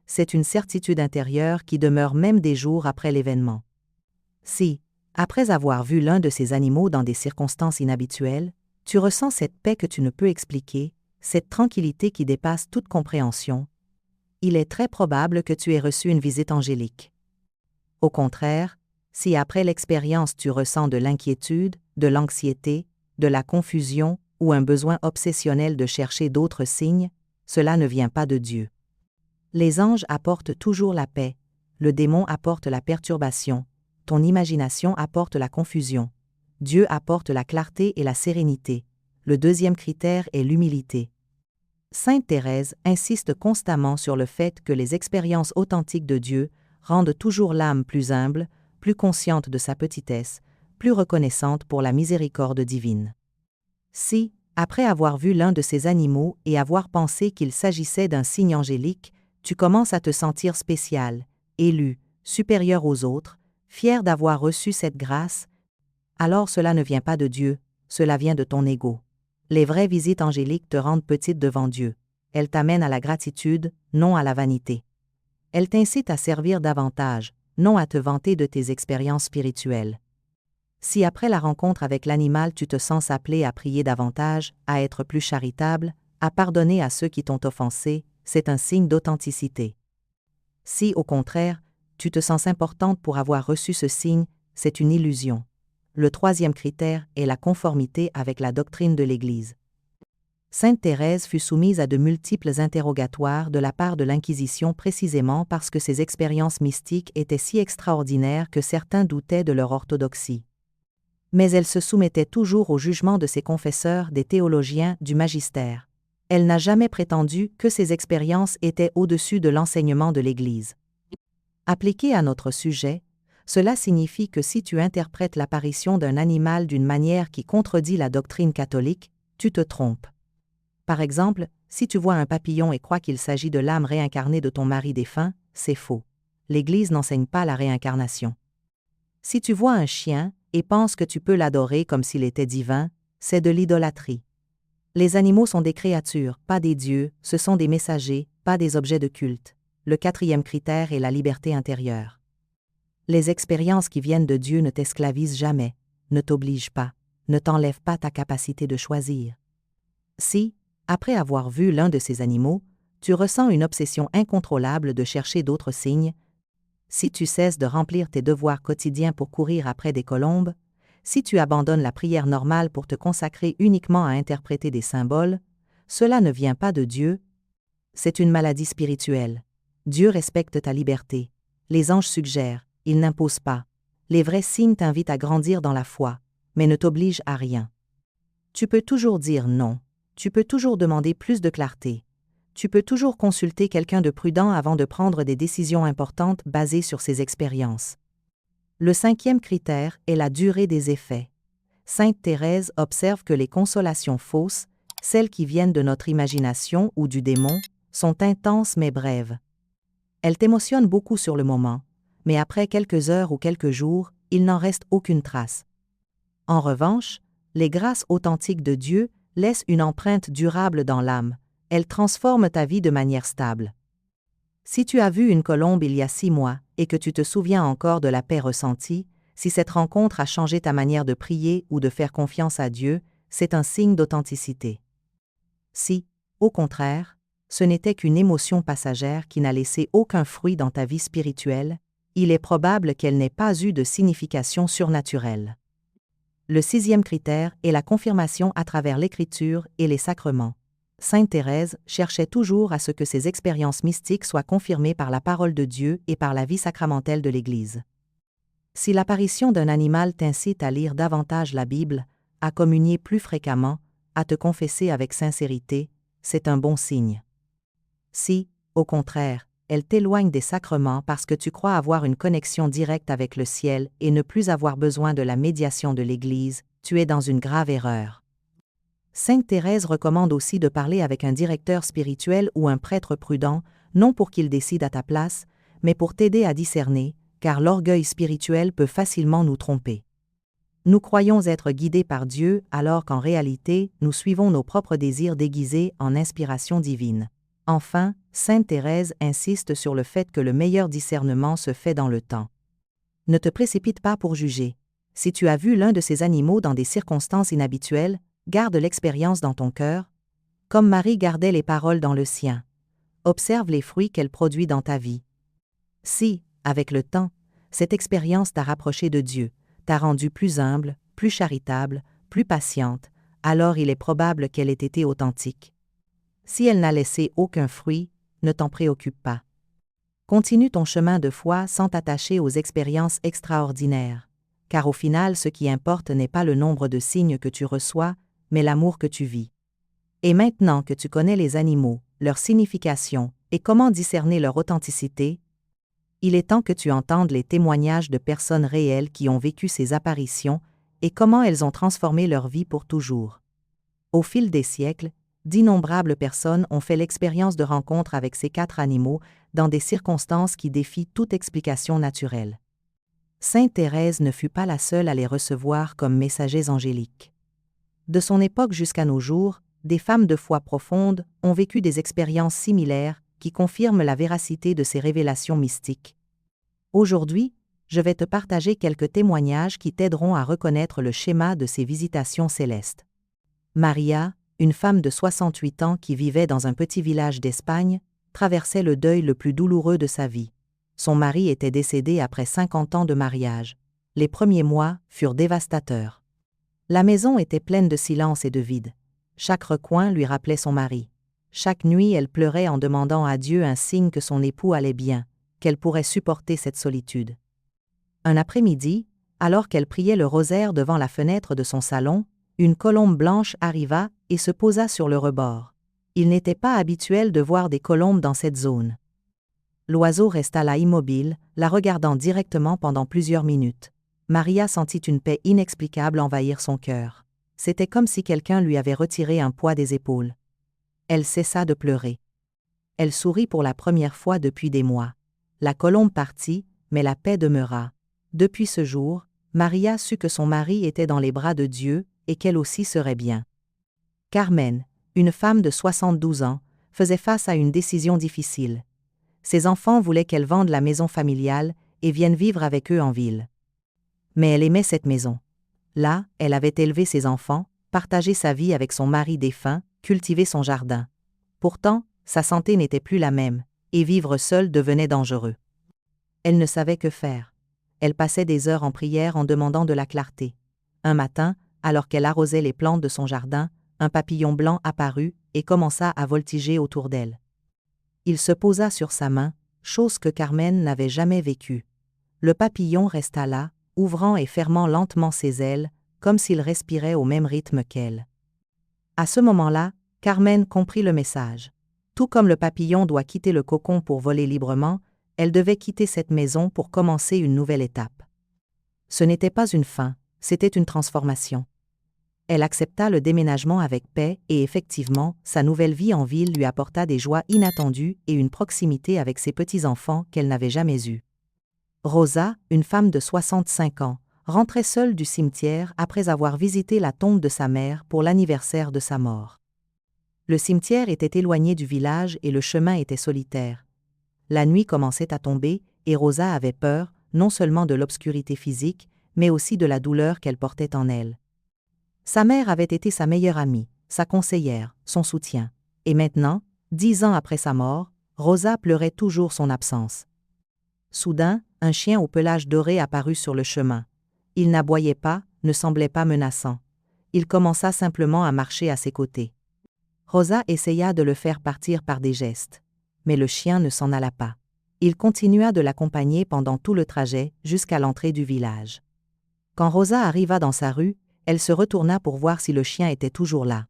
C'est une certitude intérieure qui demeure même des jours après l'événement. Si, après avoir vu l'un de ces animaux dans des circonstances inhabituelles, tu ressens cette paix que tu ne peux expliquer, cette tranquillité qui dépasse toute compréhension, il est très probable que tu aies reçu une visite angélique. Au contraire, si après l'expérience tu ressens de l'inquiétude, de l'anxiété, de la confusion ou un besoin obsessionnel de chercher d'autres signes, cela ne vient pas de Dieu. Les anges apportent toujours la paix, le démon apporte la perturbation, ton imagination apporte la confusion, Dieu apporte la clarté et la sérénité. Le deuxième critère est l'humilité. Sainte Thérèse insiste constamment sur le fait que les expériences authentiques de Dieu rendent toujours l'âme plus humble, plus consciente de sa petitesse, plus reconnaissante pour la miséricorde divine. Si, après avoir vu l'un de ces animaux et avoir pensé qu'il s'agissait d'un signe angélique, tu commences à te sentir spécial, élu, supérieur aux autres, fier d'avoir reçu cette grâce, alors cela ne vient pas de Dieu, cela vient de ton ego. Les vraies visites angéliques te rendent petite devant Dieu. Elles t'amènent à la gratitude, non à la vanité. Elles t'incitent à servir davantage, non à te vanter de tes expériences spirituelles. Si après la rencontre avec l'animal tu te sens appelé à prier davantage, à être plus charitable, à pardonner à ceux qui t'ont offensé, c'est un signe d'authenticité. Si, au contraire, tu te sens importante pour avoir reçu ce signe, c'est une illusion. Le troisième critère est la conformité avec la doctrine de l'Église. Sainte Thérèse fut soumise à de multiples interrogatoires de la part de l'Inquisition précisément parce que ses expériences mystiques étaient si extraordinaires que certains doutaient de leur orthodoxie. Mais elle se soumettait toujours au jugement de ses confesseurs, des théologiens, du magistère. Elle n'a jamais prétendu que ses expériences étaient au-dessus de l'enseignement de l'Église. Appliqué à notre sujet, cela signifie que si tu interprètes l'apparition d'un animal d'une manière qui contredit la doctrine catholique, tu te trompes. Par exemple, si tu vois un papillon et crois qu'il s'agit de l'âme réincarnée de ton mari défunt, c'est faux. L'Église n'enseigne pas la réincarnation. Si tu vois un chien et penses que tu peux l'adorer comme s'il était divin, c'est de l'idolâtrie. Les animaux sont des créatures, pas des dieux, ce sont des messagers, pas des objets de culte. Le quatrième critère est la liberté intérieure. Les expériences qui viennent de Dieu ne t'esclavisent jamais, ne t'obligent pas, ne t'enlèvent pas ta capacité de choisir. Si, après avoir vu l'un de ces animaux, tu ressens une obsession incontrôlable de chercher d'autres signes, si tu cesses de remplir tes devoirs quotidiens pour courir après des colombes, si tu abandonnes la prière normale pour te consacrer uniquement à interpréter des symboles, cela ne vient pas de Dieu. C'est une maladie spirituelle. Dieu respecte ta liberté. Les anges suggèrent, ils n'imposent pas. Les vrais signes t'invitent à grandir dans la foi, mais ne t'obligent à rien. Tu peux toujours dire non. Tu peux toujours demander plus de clarté. tu peux toujours consulter quelqu'un de prudent avant de prendre des décisions importantes basées sur ces expériences. Le 5e critère est la durée des effets. Sainte Thérèse observe que les consolations fausses, celles qui viennent de notre imagination ou du démon, sont intenses mais brèves. Elles t'émotionnent beaucoup sur le moment, mais après quelques heures ou quelques jours, il n'en reste aucune trace. En revanche, les grâces authentiques de Dieu laissent une empreinte durable dans l'âme. Elles transforment ta vie de manière stable. Si tu as vu une colombe il y a 6 mois et que tu te souviens encore de la paix ressentie, si cette rencontre a changé ta manière de prier ou de faire confiance à Dieu, c'est un signe d'authenticité. Si, au contraire, ce n'était qu'une émotion passagère qui n'a laissé aucun fruit dans ta vie spirituelle, il est probable qu'elle n'ait pas eu de signification surnaturelle. Le 6e critère est la confirmation à travers l'Écriture et les sacrements. Sainte Thérèse cherchait toujours à ce que ses expériences mystiques soient confirmées par la parole de Dieu et par la vie sacramentelle de l'Église. Si l'apparition d'un animal t'incite à lire davantage la Bible, à communier plus fréquemment, à te confesser avec sincérité, c'est un bon signe. Si, au contraire, elle t'éloigne des sacrements parce que tu crois avoir une connexion directe avec le ciel et ne plus avoir besoin de la médiation de l'Église, tu es dans une grave erreur. Sainte Thérèse recommande aussi de parler avec un directeur spirituel ou un prêtre prudent, non pour qu'il décide à ta place, mais pour t'aider à discerner, car l'orgueil spirituel peut facilement nous tromper. Nous croyons être guidés par Dieu alors qu'en réalité, nous suivons nos propres désirs déguisés en inspiration divine. Enfin, Sainte Thérèse insiste sur le fait que le meilleur discernement se fait dans le temps. Ne te précipite pas pour juger. Si tu as vu l'un de ces animaux dans des circonstances inhabituelles, garde l'expérience dans ton cœur, comme Marie gardait les paroles dans le sien. Observe les fruits qu'elle produit dans ta vie. Si, avec le temps, cette expérience t'a rapproché de Dieu, t'a rendue plus humble, plus charitable, plus patiente, alors il est probable qu'elle ait été authentique. Si elle n'a laissé aucun fruit, ne t'en préoccupe pas. Continue ton chemin de foi sans t'attacher aux expériences extraordinaires, car au final ce qui importe n'est pas le nombre de signes que tu reçois, mais l'amour que tu vis. Et maintenant que tu connais les animaux, leur signification et comment discerner leur authenticité, il est temps que tu entendes les témoignages de personnes réelles qui ont vécu ces apparitions et comment elles ont transformé leur vie pour toujours. Au fil des siècles, d'innombrables personnes ont fait l'expérience de rencontres avec ces 4 animaux dans des circonstances qui défient toute explication naturelle. Sainte Thérèse ne fut pas la seule à les recevoir comme messagers angéliques. De son époque jusqu'à nos jours, des femmes de foi profonde ont vécu des expériences similaires qui confirment la véracité de ces révélations mystiques. Aujourd'hui, je vais te partager quelques témoignages qui t'aideront à reconnaître le schéma de ces visitations célestes. Maria, une femme de 68 ans qui vivait dans un petit village d'Espagne, traversait le deuil le plus douloureux de sa vie. Son mari était décédé après 50 ans de mariage. Les premiers mois furent dévastateurs. La maison était pleine de silence et de vide. Chaque recoin lui rappelait son mari. Chaque nuit, elle pleurait en demandant à Dieu un signe que son époux allait bien, qu'elle pourrait supporter cette solitude. Un après-midi, alors qu'elle priait le rosaire devant la fenêtre de son salon, une colombe blanche arriva et se posa sur le rebord. Il n'était pas habituel de voir des colombes dans cette zone. L'oiseau resta là immobile, la regardant directement pendant plusieurs minutes. Maria sentit une paix inexplicable envahir son cœur. C'était comme si quelqu'un lui avait retiré un poids des épaules. Elle cessa de pleurer. Elle sourit pour la première fois depuis des mois. La colombe partit, mais la paix demeura. Depuis ce jour, Maria sut que son mari était dans les bras de Dieu et qu'elle aussi serait bien. Carmen, une femme de 72 ans, faisait face à une décision difficile. Ses enfants voulaient qu'elle vende la maison familiale et vienne vivre avec eux en ville. Mais elle aimait cette maison. Là, elle avait élevé ses enfants, partagé sa vie avec son mari défunt, cultivé son jardin. Pourtant, sa santé n'était plus la même, et vivre seule devenait dangereux. Elle ne savait que faire. Elle passait des heures en prière en demandant de la clarté. Un matin, alors qu'elle arrosait les plantes de son jardin, un papillon blanc apparut et commença à voltiger autour d'elle. Il se posa sur sa main, chose que Carmen n'avait jamais vécue. Le papillon resta là, ouvrant et fermant lentement ses ailes, comme s'il respirait au même rythme qu'elle. À ce moment-là, Carmen comprit le message. Tout comme le papillon doit quitter le cocon pour voler librement, elle devait quitter cette maison pour commencer une nouvelle étape. Ce n'était pas une fin, c'était une transformation. Elle accepta le déménagement avec paix et effectivement, sa nouvelle vie en ville lui apporta des joies inattendues et une proximité avec ses petits-enfants qu'elle n'avait jamais eue. Rosa, une femme de 65 ans, rentrait seule du cimetière après avoir visité la tombe de sa mère pour l'anniversaire de sa mort. Le cimetière était éloigné du village et le chemin était solitaire. La nuit commençait à tomber et Rosa avait peur, non seulement de l'obscurité physique, mais aussi de la douleur qu'elle portait en elle. Sa mère avait été sa meilleure amie, sa conseillère, son soutien. Et maintenant, 10 ans après sa mort, Rosa pleurait toujours son absence. Soudain, un chien au pelage doré apparut sur le chemin. Il n'aboyait pas, ne semblait pas menaçant. Il commença simplement à marcher à ses côtés. Rosa essaya de le faire partir par des gestes. Mais le chien ne s'en alla pas. Il continua de l'accompagner pendant tout le trajet, jusqu'à l'entrée du village. Quand Rosa arriva dans sa rue, elle se retourna pour voir si le chien était toujours là.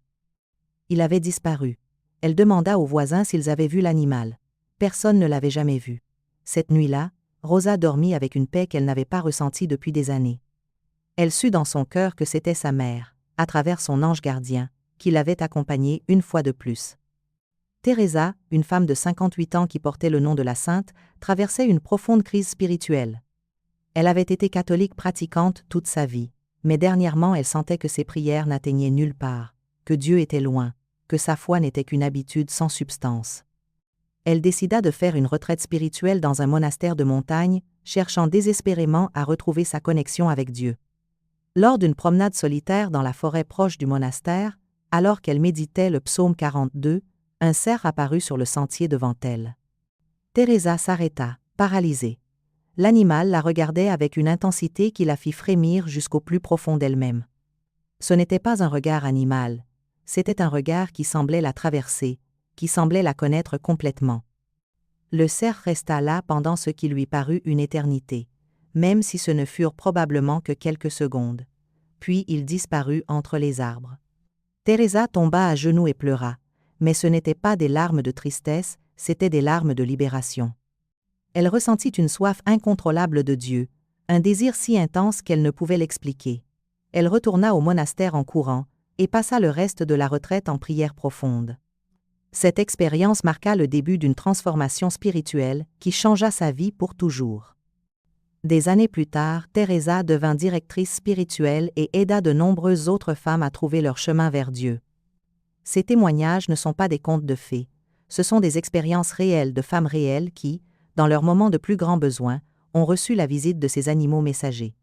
Il avait disparu. Elle demanda aux voisins s'ils avaient vu l'animal. Personne ne l'avait jamais vu. Cette nuit-là, Rosa dormit avec une paix qu'elle n'avait pas ressentie depuis des années. Elle sut dans son cœur que c'était sa mère, à travers son ange gardien, qui l'avait accompagnée une fois de plus. Teresa, une femme de 58 ans qui portait le nom de la sainte, traversait une profonde crise spirituelle. Elle avait été catholique pratiquante toute sa vie, mais dernièrement elle sentait que ses prières n'atteignaient nulle part, que Dieu était loin, que sa foi n'était qu'une habitude sans substance. Elle décida de faire une retraite spirituelle dans un monastère de montagne, cherchant désespérément à retrouver sa connexion avec Dieu. Lors d'une promenade solitaire dans la forêt proche du monastère, alors qu'elle méditait le psaume 42, un cerf apparut sur le sentier devant elle. Teresa s'arrêta, paralysée. L'animal la regardait avec une intensité qui la fit frémir jusqu'au plus profond d'elle-même. Ce n'était pas un regard animal, c'était un regard qui semblait la traverser, qui semblait la connaître complètement. Le cerf resta là pendant ce qui lui parut une éternité, même si ce ne furent probablement que quelques secondes. Puis il disparut entre les arbres. Teresa tomba à genoux et pleura, mais ce n'étaient pas des larmes de tristesse, c'étaient des larmes de libération. Elle ressentit une soif incontrôlable de Dieu, un désir si intense qu'elle ne pouvait l'expliquer. Elle retourna au monastère en courant, et passa le reste de la retraite en prière profonde. Cette expérience marqua le début d'une transformation spirituelle qui changea sa vie pour toujours. Des années plus tard, Teresa devint directrice spirituelle et aida de nombreuses autres femmes à trouver leur chemin vers Dieu. Ces témoignages ne sont pas des contes de fées, ce sont des expériences réelles de femmes réelles qui, dans leurs moments de plus grand besoin, ont reçu la visite de ces animaux messagers.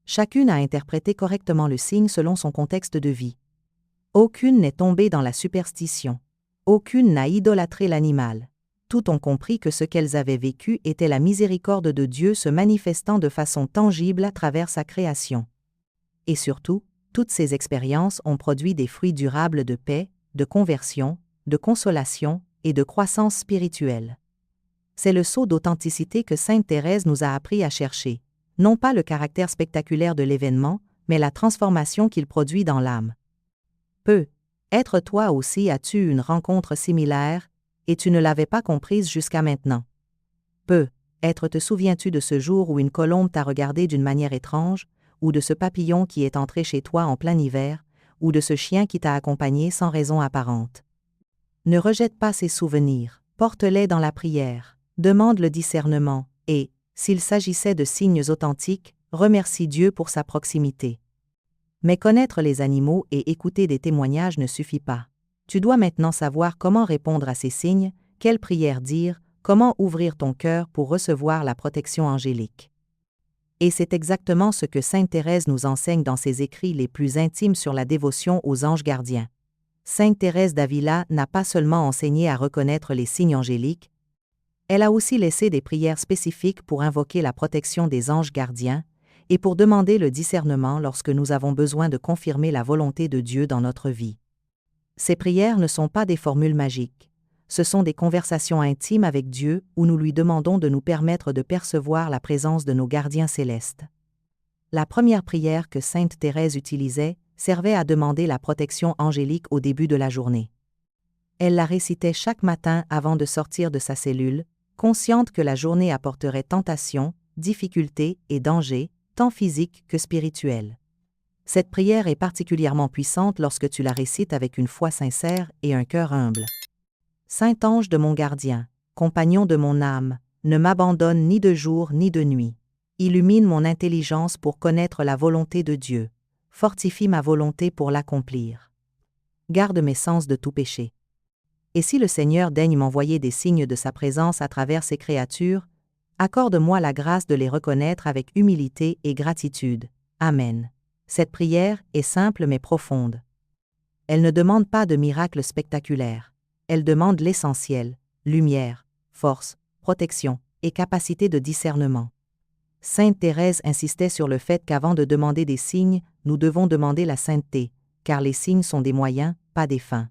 Chacune a interprété correctement le signe selon son contexte de vie. Aucune n'est tombée dans la superstition. Aucune n'a idolâtré l'animal. Toutes ont compris que ce qu'elles avaient vécu était la miséricorde de Dieu se manifestant de façon tangible à travers sa création. Et surtout, toutes ces expériences ont produit des fruits durables de paix, de conversion, de consolation et de croissance spirituelle. C'est le sceau d'authenticité que Sainte Thérèse nous a appris à chercher, non pas le caractère spectaculaire de l'événement, mais la transformation qu'il produit dans l'âme. Être toi aussi as-tu une rencontre similaire, et tu ne l'avais pas comprise jusqu'à maintenant. Être te souviens-tu de ce jour où une colombe t'a regardé d'une manière étrange, ou de ce papillon qui est entré chez toi en plein hiver, ou de ce chien qui t'a accompagné sans raison apparente. Ne rejette pas ces souvenirs, porte-les dans la prière, demande le discernement, et, s'il s'agissait de signes authentiques, remercie Dieu pour sa proximité. Mais connaître les animaux et écouter des témoignages ne suffit pas. Tu dois maintenant savoir comment répondre à ces signes, quelle prière dire, comment ouvrir ton cœur pour recevoir la protection angélique. Et c'est exactement ce que Sainte Thérèse nous enseigne dans ses écrits les plus intimes sur la dévotion aux anges gardiens. Sainte Thérèse d'Avila n'a pas seulement enseigné à reconnaître les signes angéliques, elle a aussi laissé des prières spécifiques pour invoquer la protection des anges gardiens, et pour demander le discernement lorsque nous avons besoin de confirmer la volonté de Dieu dans notre vie. Ces prières ne sont pas des formules magiques. Ce sont des conversations intimes avec Dieu où nous lui demandons de nous permettre de percevoir la présence de nos gardiens célestes. La première prière que Sainte Thérèse utilisait servait à demander la protection angélique au début de la journée. Elle la récitait chaque matin avant de sortir de sa cellule, consciente que la journée apporterait tentation, difficultés et dangers, tant physiques que spirituels. Cette prière est particulièrement puissante lorsque tu la récites avec une foi sincère et un cœur humble. Saint ange de mon gardien, compagnon de mon âme, ne m'abandonne ni de jour ni de nuit. Illumine mon intelligence pour connaître la volonté de Dieu. Fortifie ma volonté pour l'accomplir. Garde mes sens de tout péché. Et si le Seigneur daigne m'envoyer des signes de sa présence à travers ses créatures, accorde-moi la grâce de les reconnaître avec humilité et gratitude. Amen. Cette prière est simple mais profonde. Elle ne demande pas de miracles spectaculaires. Elle demande l'essentiel, lumière, force, protection et capacité de discernement. Sainte Thérèse insistait sur le fait qu'avant de demander des signes, nous devons demander la sainteté, car les signes sont des moyens, pas des fins.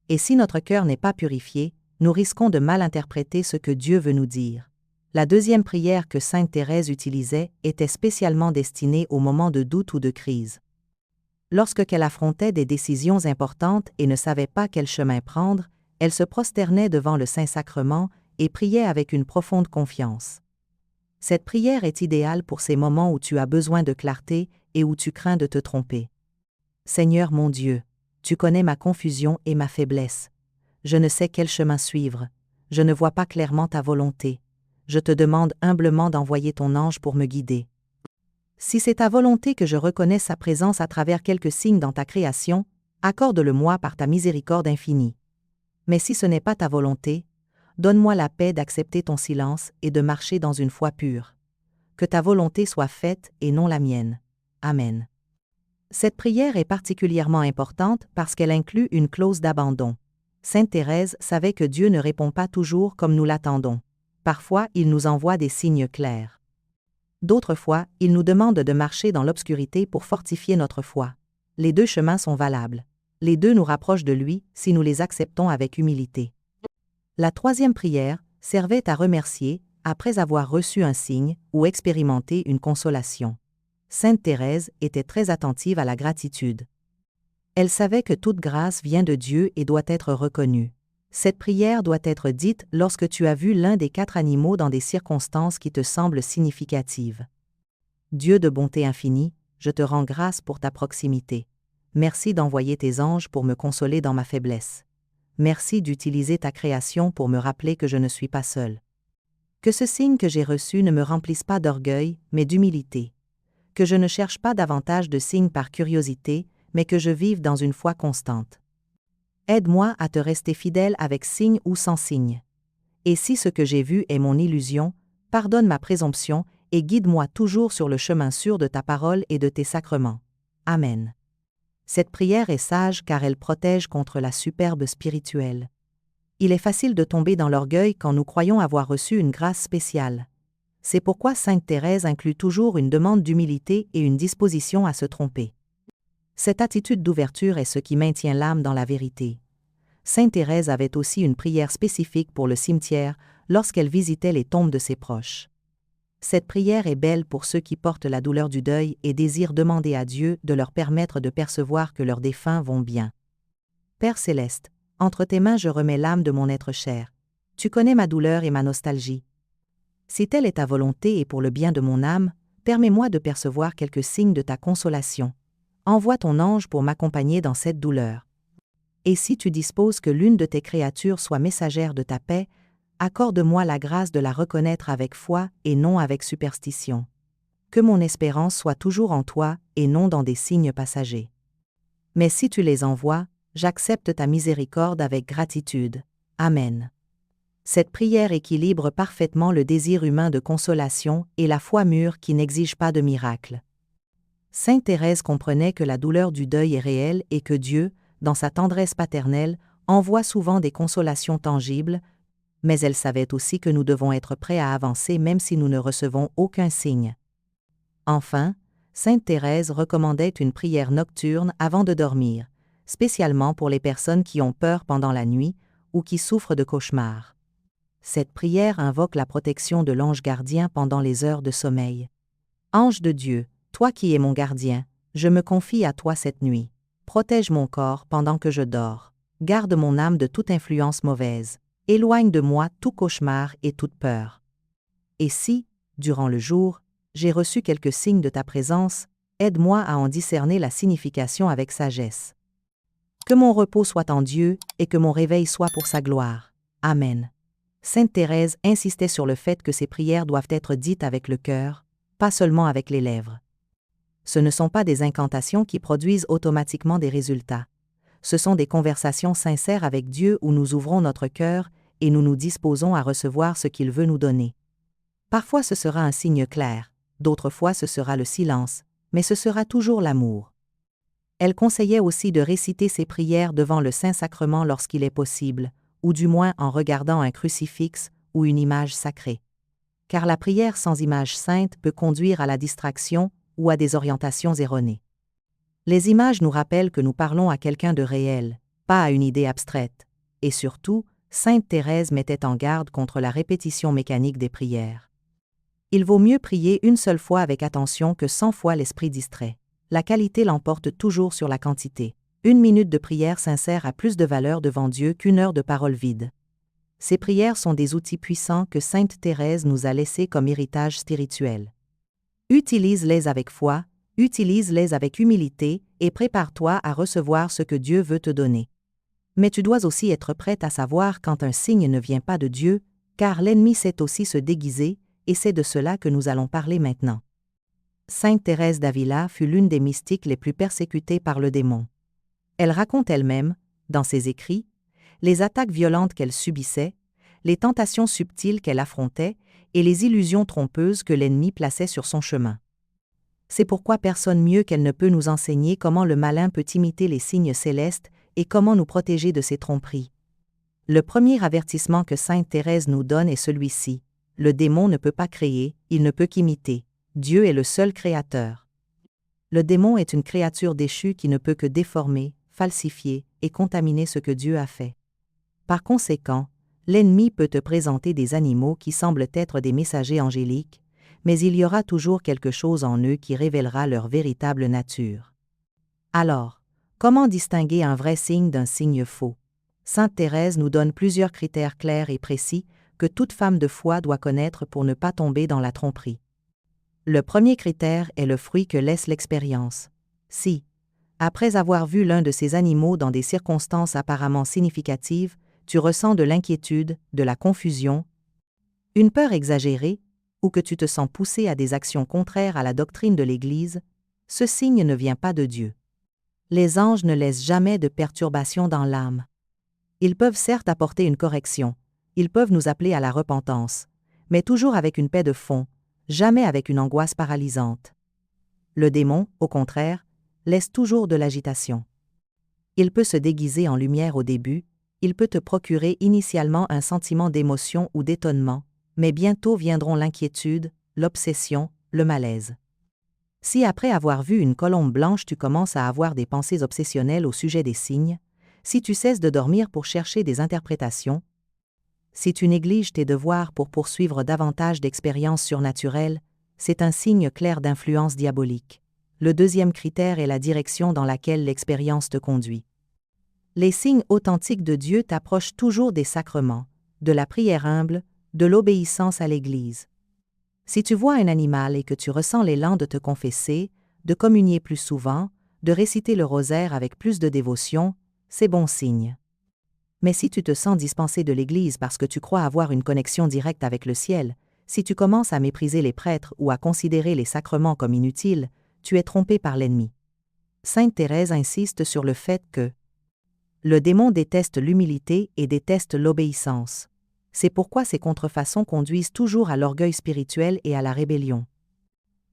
Et si notre cœur n'est pas purifié, nous risquons de mal interpréter ce que Dieu veut nous dire. La deuxième prière que Sainte Thérèse utilisait était spécialement destinée aux moments de doute ou de crise. Lorsqu'elle affrontait des décisions importantes et ne savait pas quel chemin prendre, elle se prosternait devant le Saint-Sacrement et priait avec une profonde confiance. Cette prière est idéale pour ces moments où tu as besoin de clarté et où tu crains de te tromper. Seigneur mon Dieu, tu connais ma confusion et ma faiblesse. Je ne sais quel chemin suivre. Je ne vois pas clairement ta volonté. Je te demande humblement d'envoyer ton ange pour me guider. Si c'est ta volonté que je reconnais sa présence à travers quelques signes dans ta création, accorde-le-moi par ta miséricorde infinie. Mais si ce n'est pas ta volonté, donne-moi la paix d'accepter ton silence et de marcher dans une foi pure. Que ta volonté soit faite et non la mienne. Amen. Cette prière est particulièrement importante parce qu'elle inclut une clause d'abandon. Sainte Thérèse savait que Dieu ne répond pas toujours comme nous l'attendons. Parfois, il nous envoie des signes clairs. D'autres fois, il nous demande de marcher dans l'obscurité pour fortifier notre foi. Les deux chemins sont valables. Les deux nous rapprochent de lui si nous les acceptons avec humilité. La troisième prière servait à remercier après avoir reçu un signe ou expérimenté une consolation. Sainte Thérèse était très attentive à la gratitude. Elle savait que toute grâce vient de Dieu et doit être reconnue. Cette prière doit être dite lorsque tu as vu l'un des 4 animaux dans des circonstances qui te semblent significatives. Dieu de bonté infinie, je te rends grâce pour ta proximité. Merci d'envoyer tes anges pour me consoler dans ma faiblesse. Merci d'utiliser ta création pour me rappeler que je ne suis pas seul. Que ce signe que j'ai reçu ne me remplisse pas d'orgueil, mais d'humilité. Que je ne cherche pas davantage de signes par curiosité, mais que je vive dans une foi constante. Aide-moi à te rester fidèle avec signe ou sans signe. Et si ce que j'ai vu est mon illusion, pardonne ma présomption et guide-moi toujours sur le chemin sûr de ta parole et de tes sacrements. Amen. Cette prière est sage car elle protège contre la superbe spirituelle. Il est facile de tomber dans l'orgueil quand nous croyons avoir reçu une grâce spéciale. C'est pourquoi Sainte Thérèse inclut toujours une demande d'humilité et une disposition à se tromper. Cette attitude d'ouverture est ce qui maintient l'âme dans la vérité. Sainte Thérèse avait aussi une prière spécifique pour le cimetière lorsqu'elle visitait les tombes de ses proches. Cette prière est belle pour ceux qui portent la douleur du deuil et désirent demander à Dieu de leur permettre de percevoir que leurs défunts vont bien. Père céleste, entre tes mains je remets l'âme de mon être cher. Tu connais ma douleur et ma nostalgie. Si telle est ta volonté et pour le bien de mon âme, permets-moi de percevoir quelques signes de ta consolation. Envoie ton ange pour m'accompagner dans cette douleur. Et si tu disposes que l'une de tes créatures soit messagère de ta paix, accorde-moi la grâce de la reconnaître avec foi et non avec superstition. Que mon espérance soit toujours en toi et non dans des signes passagers. Mais si tu les envoies, j'accepte ta miséricorde avec gratitude. Amen. Cette prière équilibre parfaitement le désir humain de consolation et la foi mûre qui n'exige pas de miracle. Sainte Thérèse comprenait que la douleur du deuil est réelle et que Dieu, dans sa tendresse paternelle, envoie souvent des consolations tangibles, mais elle savait aussi que nous devons être prêts à avancer même si nous ne recevons aucun signe. Enfin, Sainte Thérèse recommandait une prière nocturne avant de dormir, spécialement pour les personnes qui ont peur pendant la nuit ou qui souffrent de cauchemars. Cette prière invoque la protection de l'ange gardien pendant les heures de sommeil. Ange de Dieu, toi qui es mon gardien, je me confie à toi cette nuit. Protège mon corps pendant que je dors. Garde mon âme de toute influence mauvaise. Éloigne de moi tout cauchemar et toute peur. Et si, durant le jour, j'ai reçu quelques signes de ta présence, aide-moi à en discerner la signification avec sagesse. Que mon repos soit en Dieu et que mon réveil soit pour sa gloire. Amen. Sainte Thérèse insistait sur le fait que ses prières doivent être dites avec le cœur, pas seulement avec les lèvres. Ce ne sont pas des incantations qui produisent automatiquement des résultats. Ce sont des conversations sincères avec Dieu où nous ouvrons notre cœur et nous nous disposons à recevoir ce qu'il veut nous donner. Parfois ce sera un signe clair, d'autres fois ce sera le silence, mais ce sera toujours l'amour. Elle conseillait aussi de réciter ses prières devant le Saint-Sacrement lorsqu'il est possible, ou du moins en regardant un crucifix ou une image sacrée. Car la prière sans image sainte peut conduire à la distraction ou à des orientations erronées. Les images nous rappellent que nous parlons à quelqu'un de réel, pas à une idée abstraite, et surtout, Sainte Thérèse mettait en garde contre la répétition mécanique des prières. Il vaut mieux prier une seule fois avec attention que 100 fois l'esprit distrait. La qualité l'emporte toujours sur la quantité. 1 minute de prière sincère a plus de valeur devant Dieu qu'1 heure de parole vide. Ces prières sont des outils puissants que Sainte Thérèse nous a laissés comme héritage spirituel. Utilise-les avec foi, utilise-les avec humilité et prépare-toi à recevoir ce que Dieu veut te donner. Mais tu dois aussi être prête à savoir quand un signe ne vient pas de Dieu, car l'ennemi sait aussi se déguiser, et c'est de cela que nous allons parler maintenant. Sainte Thérèse d'Avila fut l'une des mystiques les plus persécutées par le démon. Elle raconte elle-même, dans ses écrits, les attaques violentes qu'elle subissait, les tentations subtiles qu'elle affrontait et les illusions trompeuses que l'ennemi plaçait sur son chemin. C'est pourquoi personne mieux qu'elle ne peut nous enseigner comment le malin peut imiter les signes célestes et comment nous protéger de ces tromperies. Le premier avertissement que Sainte Thérèse nous donne est celui-ci. Le démon ne peut pas créer, il ne peut qu'imiter. Dieu est le seul créateur. Le démon est une créature déchue qui ne peut que déformer, falsifier et contaminer ce que Dieu a fait. Par conséquent, l'ennemi peut te présenter des animaux qui semblent être des messagers angéliques, mais il y aura toujours quelque chose en eux qui révélera leur véritable nature. Alors, comment distinguer un vrai signe d'un signe faux? Sainte Thérèse nous donne plusieurs critères clairs et précis que toute femme de foi doit connaître pour ne pas tomber dans la tromperie. Le premier critère est le fruit que laisse l'expérience. Si, après avoir vu l'un de ces animaux dans des circonstances apparemment significatives, tu ressens de l'inquiétude, de la confusion, une peur exagérée, ou que tu te sens poussé à des actions contraires à la doctrine de l'Église, ce signe ne vient pas de Dieu. Les anges ne laissent jamais de perturbation dans l'âme. Ils peuvent certes apporter une correction, ils peuvent nous appeler à la repentance, mais toujours avec une paix de fond, jamais avec une angoisse paralysante. Le démon, au contraire, laisse toujours de l'agitation. Il peut se déguiser en lumière au début, il peut te procurer initialement un sentiment d'émotion ou d'étonnement, mais bientôt viendront l'inquiétude, l'obsession, le malaise. Si après avoir vu une colombe blanche tu commences à avoir des pensées obsessionnelles au sujet des signes, si tu cesses de dormir pour chercher des interprétations, si tu négliges tes devoirs pour poursuivre davantage d'expériences surnaturelles, c'est un signe clair d'influence diabolique. Le deuxième critère est la direction dans laquelle l'expérience te conduit. Les signes authentiques de Dieu t'approchent toujours des sacrements, de la prière humble, de l'obéissance à l'Église. Si tu vois un animal et que tu ressens l'élan de te confesser, de communier plus souvent, de réciter le rosaire avec plus de dévotion, c'est bon signe. Mais si tu te sens dispensé de l'Église parce que tu crois avoir une connexion directe avec le ciel, si tu commences à mépriser les prêtres ou à considérer les sacrements comme inutiles, tu es trompé par l'ennemi. Sainte Thérèse insiste sur le fait que le démon déteste l'humilité et déteste l'obéissance. C'est pourquoi ces contrefaçons conduisent toujours à l'orgueil spirituel et à la rébellion.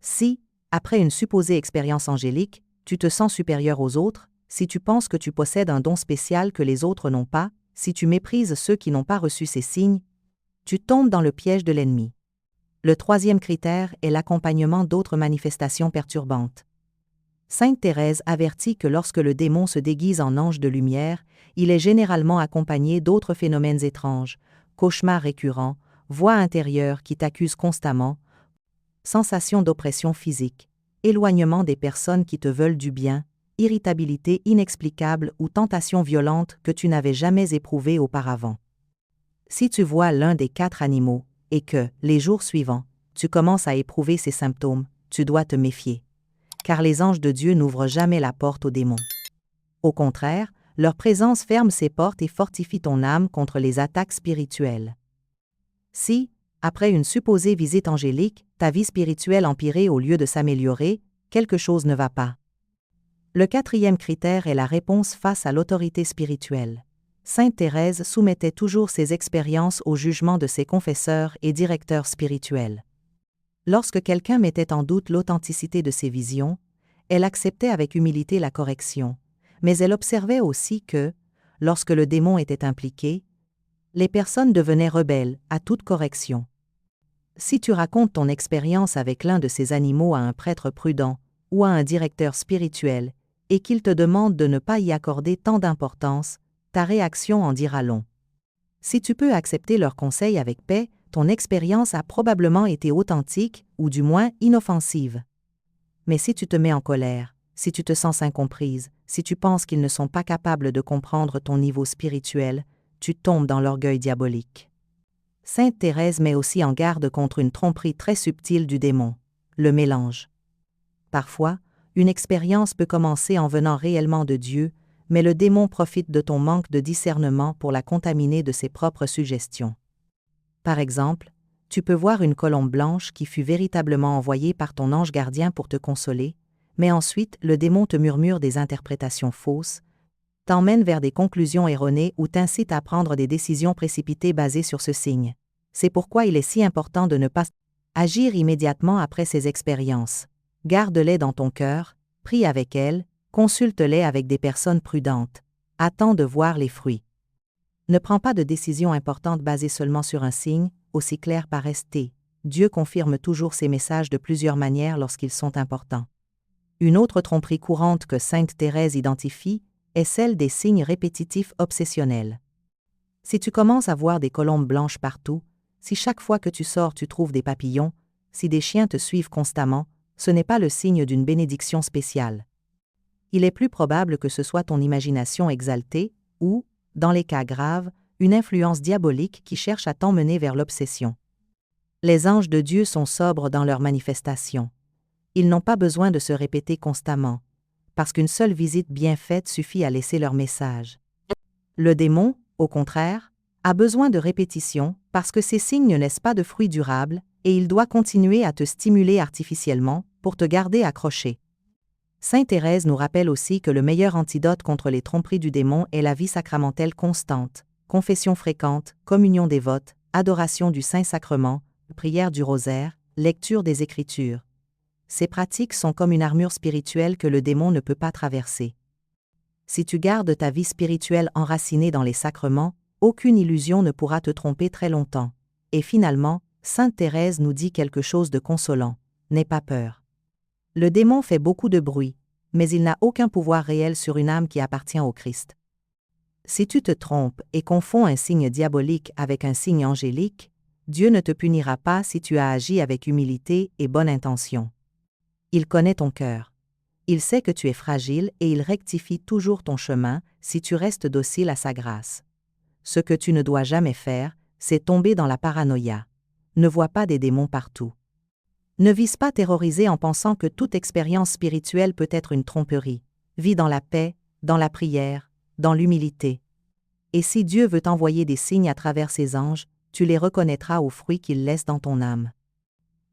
Si, après une supposée expérience angélique, tu te sens supérieur aux autres, si tu penses que tu possèdes un don spécial que les autres n'ont pas, si tu méprises ceux qui n'ont pas reçu ces signes, tu tombes dans le piège de l'ennemi. Le troisième critère est l'accompagnement d'autres manifestations perturbantes. Sainte Thérèse avertit que lorsque le démon se déguise en ange de lumière, il est généralement accompagné d'autres phénomènes étranges, cauchemars récurrents, voix intérieures qui t'accusent constamment, sensations d'oppression physique, éloignement des personnes qui te veulent du bien, irritabilité inexplicable ou tentation violente que tu n'avais jamais éprouvée auparavant. Si tu vois l'un des 4 animaux, et que, les jours suivants, tu commences à éprouver ces symptômes, tu dois te méfier. Car les anges de Dieu n'ouvrent jamais la porte aux démons. Au contraire, leur présence ferme ses portes et fortifie ton âme contre les attaques spirituelles. Si, après une supposée visite angélique, ta vie spirituelle empirait au lieu de s'améliorer, quelque chose ne va pas. Le 4e critère est la réponse face à l'autorité spirituelle. Sainte Thérèse soumettait toujours ses expériences au jugement de ses confesseurs et directeurs spirituels. Lorsque quelqu'un mettait en doute l'authenticité de ses visions, elle acceptait avec humilité la correction, mais elle observait aussi que, lorsque le démon était impliqué, les personnes devenaient rebelles à toute correction. Si tu racontes ton expérience avec l'un de ces animaux à un prêtre prudent ou à un directeur spirituel, et qu'il te demande de ne pas y accorder tant d'importance, ta réaction en dira long. Si tu peux accepter leurs conseils avec paix, ton expérience a probablement été authentique, ou du moins inoffensive. Mais si tu te mets en colère, si tu te sens incomprise, si tu penses qu'ils ne sont pas capables de comprendre ton niveau spirituel, tu tombes dans l'orgueil diabolique. Sainte Thérèse met aussi en garde contre une tromperie très subtile du démon, le mélange. Parfois, une expérience peut commencer en venant réellement de Dieu, mais le démon profite de ton manque de discernement pour la contaminer de ses propres suggestions. Par exemple, tu peux voir une colombe blanche qui fut véritablement envoyée par ton ange gardien pour te consoler, mais ensuite le démon te murmure des interprétations fausses, t'emmène vers des conclusions erronées ou t'incite à prendre des décisions précipitées basées sur ce signe. C'est pourquoi il est si important de ne pas agir immédiatement après ces expériences. Garde-les dans ton cœur, prie avec elles, consulte-les avec des personnes prudentes. Attends de voir les fruits. Ne prends pas de décision importante basée seulement sur un signe, aussi clair paraissent-ils. Dieu confirme toujours ses messages de plusieurs manières lorsqu'ils sont importants. Une autre tromperie courante que Sainte Thérèse identifie est celle des signes répétitifs obsessionnels. Si tu commences à voir des colombes blanches partout, si chaque fois que tu sors tu trouves des papillons, si des chiens te suivent constamment, ce n'est pas le signe d'une bénédiction spéciale. Il est plus probable que ce soit ton imagination exaltée ou, dans les cas graves, une influence diabolique qui cherche à t'emmener vers l'obsession. Les anges de Dieu sont sobres dans leurs manifestations. Ils n'ont pas besoin de se répéter constamment, parce qu'une seule visite bien faite suffit à laisser leur message. Le démon, au contraire, a besoin de répétition parce que ces signes ne laissent pas de fruits durables et il doit continuer à te stimuler artificiellement pour te garder accroché. Sainte Thérèse nous rappelle aussi que le meilleur antidote contre les tromperies du démon est la vie sacramentelle constante, confession fréquente, communion dévote, adoration du Saint-Sacrement, prière du rosaire, lecture des Écritures. Ces pratiques sont comme une armure spirituelle que le démon ne peut pas traverser. Si tu gardes ta vie spirituelle enracinée dans les sacrements, aucune illusion ne pourra te tromper très longtemps. Et finalement, Sainte Thérèse nous dit quelque chose de consolant. N'aie pas peur. Le démon fait beaucoup de bruit, mais il n'a aucun pouvoir réel sur une âme qui appartient au Christ. Si tu te trompes et confonds un signe diabolique avec un signe angélique, Dieu ne te punira pas si tu as agi avec humilité et bonne intention. Il connaît ton cœur. Il sait que tu es fragile et il rectifie toujours ton chemin si tu restes docile à sa grâce. Ce que tu ne dois jamais faire, c'est tomber dans la paranoïa. Ne vois pas des démons partout. Ne vise pas terroriser en pensant que toute expérience spirituelle peut être une tromperie. Vis dans la paix, dans la prière, dans l'humilité. Et si Dieu veut t'envoyer des signes à travers ses anges, tu les reconnaîtras aux fruits qu'il laisse dans ton âme.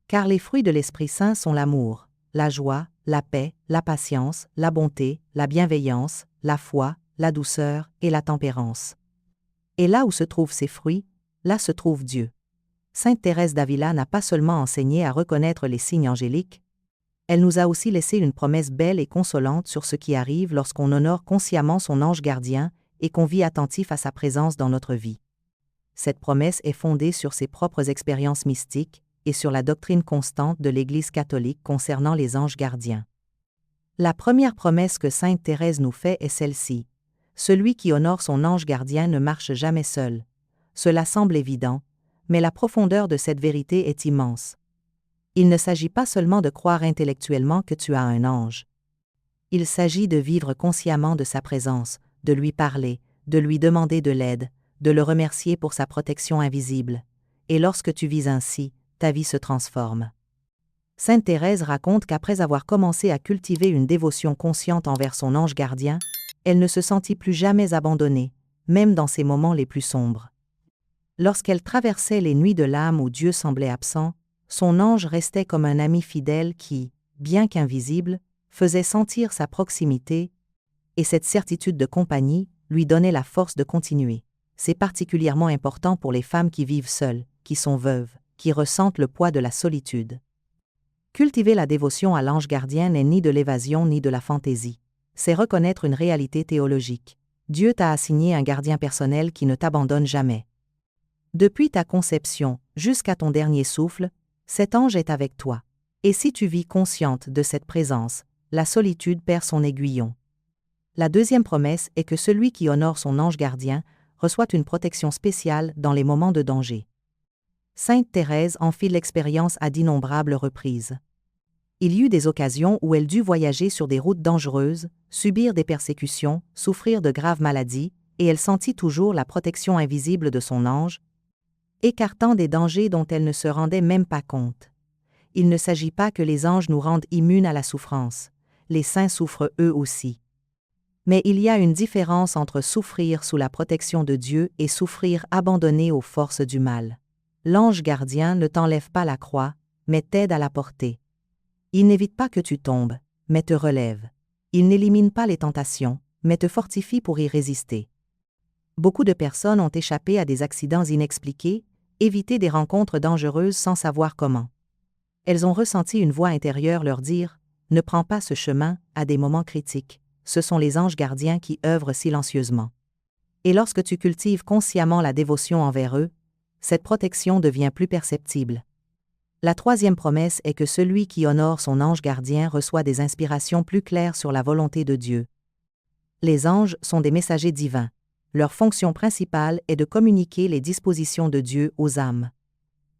Car les fruits de l'Esprit Saint sont l'amour, la joie, la paix, la patience, la bonté, la bienveillance, la foi, la douceur et la tempérance. Et là où se trouvent ces fruits, là se trouve Dieu. Sainte Thérèse d'Avila n'a pas seulement enseigné à reconnaître les signes angéliques, elle nous a aussi laissé une promesse belle et consolante sur ce qui arrive lorsqu'on honore consciemment son ange gardien et qu'on vit attentif à sa présence dans notre vie. Cette promesse est fondée sur ses propres expériences mystiques et sur la doctrine constante de l'Église catholique concernant les anges gardiens. La première promesse que Sainte Thérèse nous fait est celle-ci. Celui qui honore son ange gardien ne marche jamais seul. Cela semble évident, mais la profondeur de cette vérité est immense. Il ne s'agit pas seulement de croire intellectuellement que tu as un ange. Il s'agit de vivre consciemment de sa présence, de lui parler, de lui demander de l'aide, de le remercier pour sa protection invisible. Et lorsque tu vis ainsi, ta vie se transforme. Sainte Thérèse raconte qu'après avoir commencé à cultiver une dévotion consciente envers son ange gardien, elle ne se sentit plus jamais abandonnée, même dans ses moments les plus sombres. Lorsqu'elle traversait les nuits de l'âme où Dieu semblait absent, son ange restait comme un ami fidèle qui, bien qu'invisible, faisait sentir sa proximité, et cette certitude de compagnie lui donnait la force de continuer. C'est particulièrement important pour les femmes qui vivent seules, qui sont veuves, qui ressentent le poids de la solitude. Cultiver la dévotion à l'ange gardien n'est ni de l'évasion ni de la fantaisie. C'est reconnaître une réalité théologique. Dieu t'a assigné un gardien personnel qui ne t'abandonne jamais. Depuis ta conception jusqu'à ton dernier souffle, cet ange est avec toi. Et si tu vis consciente de cette présence, la solitude perd son aiguillon. La deuxième promesse est que celui qui honore son ange gardien reçoit une protection spéciale dans les moments de danger. Sainte Thérèse en fit l'expérience à d'innombrables reprises. Il y eut des occasions où elle dut voyager sur des routes dangereuses, subir des persécutions, souffrir de graves maladies, et elle sentit toujours la protection invisible de son ange, écartant des dangers dont elle ne se rendait même pas compte. Il ne s'agit pas que les anges nous rendent immunes à la souffrance. Les saints souffrent eux aussi. Mais il y a une différence entre souffrir sous la protection de Dieu et souffrir abandonné aux forces du mal. L'ange gardien ne t'enlève pas la croix, mais t'aide à la porter. Il n'évite pas que tu tombes, mais te relève. Il n'élimine pas les tentations, mais te fortifie pour y résister. Beaucoup de personnes ont échappé à des accidents inexpliqués, évité des rencontres dangereuses sans savoir comment. Elles ont ressenti une voix intérieure leur dire « Ne prends pas ce chemin » à des moments critiques. Ce sont les anges gardiens qui œuvrent silencieusement. Et lorsque tu cultives consciemment la dévotion envers eux, cette protection devient plus perceptible. La troisième promesse est que celui qui honore son ange gardien reçoit des inspirations plus claires sur la volonté de Dieu. Les anges sont des messagers divins. Leur fonction principale est de communiquer les dispositions de Dieu aux âmes.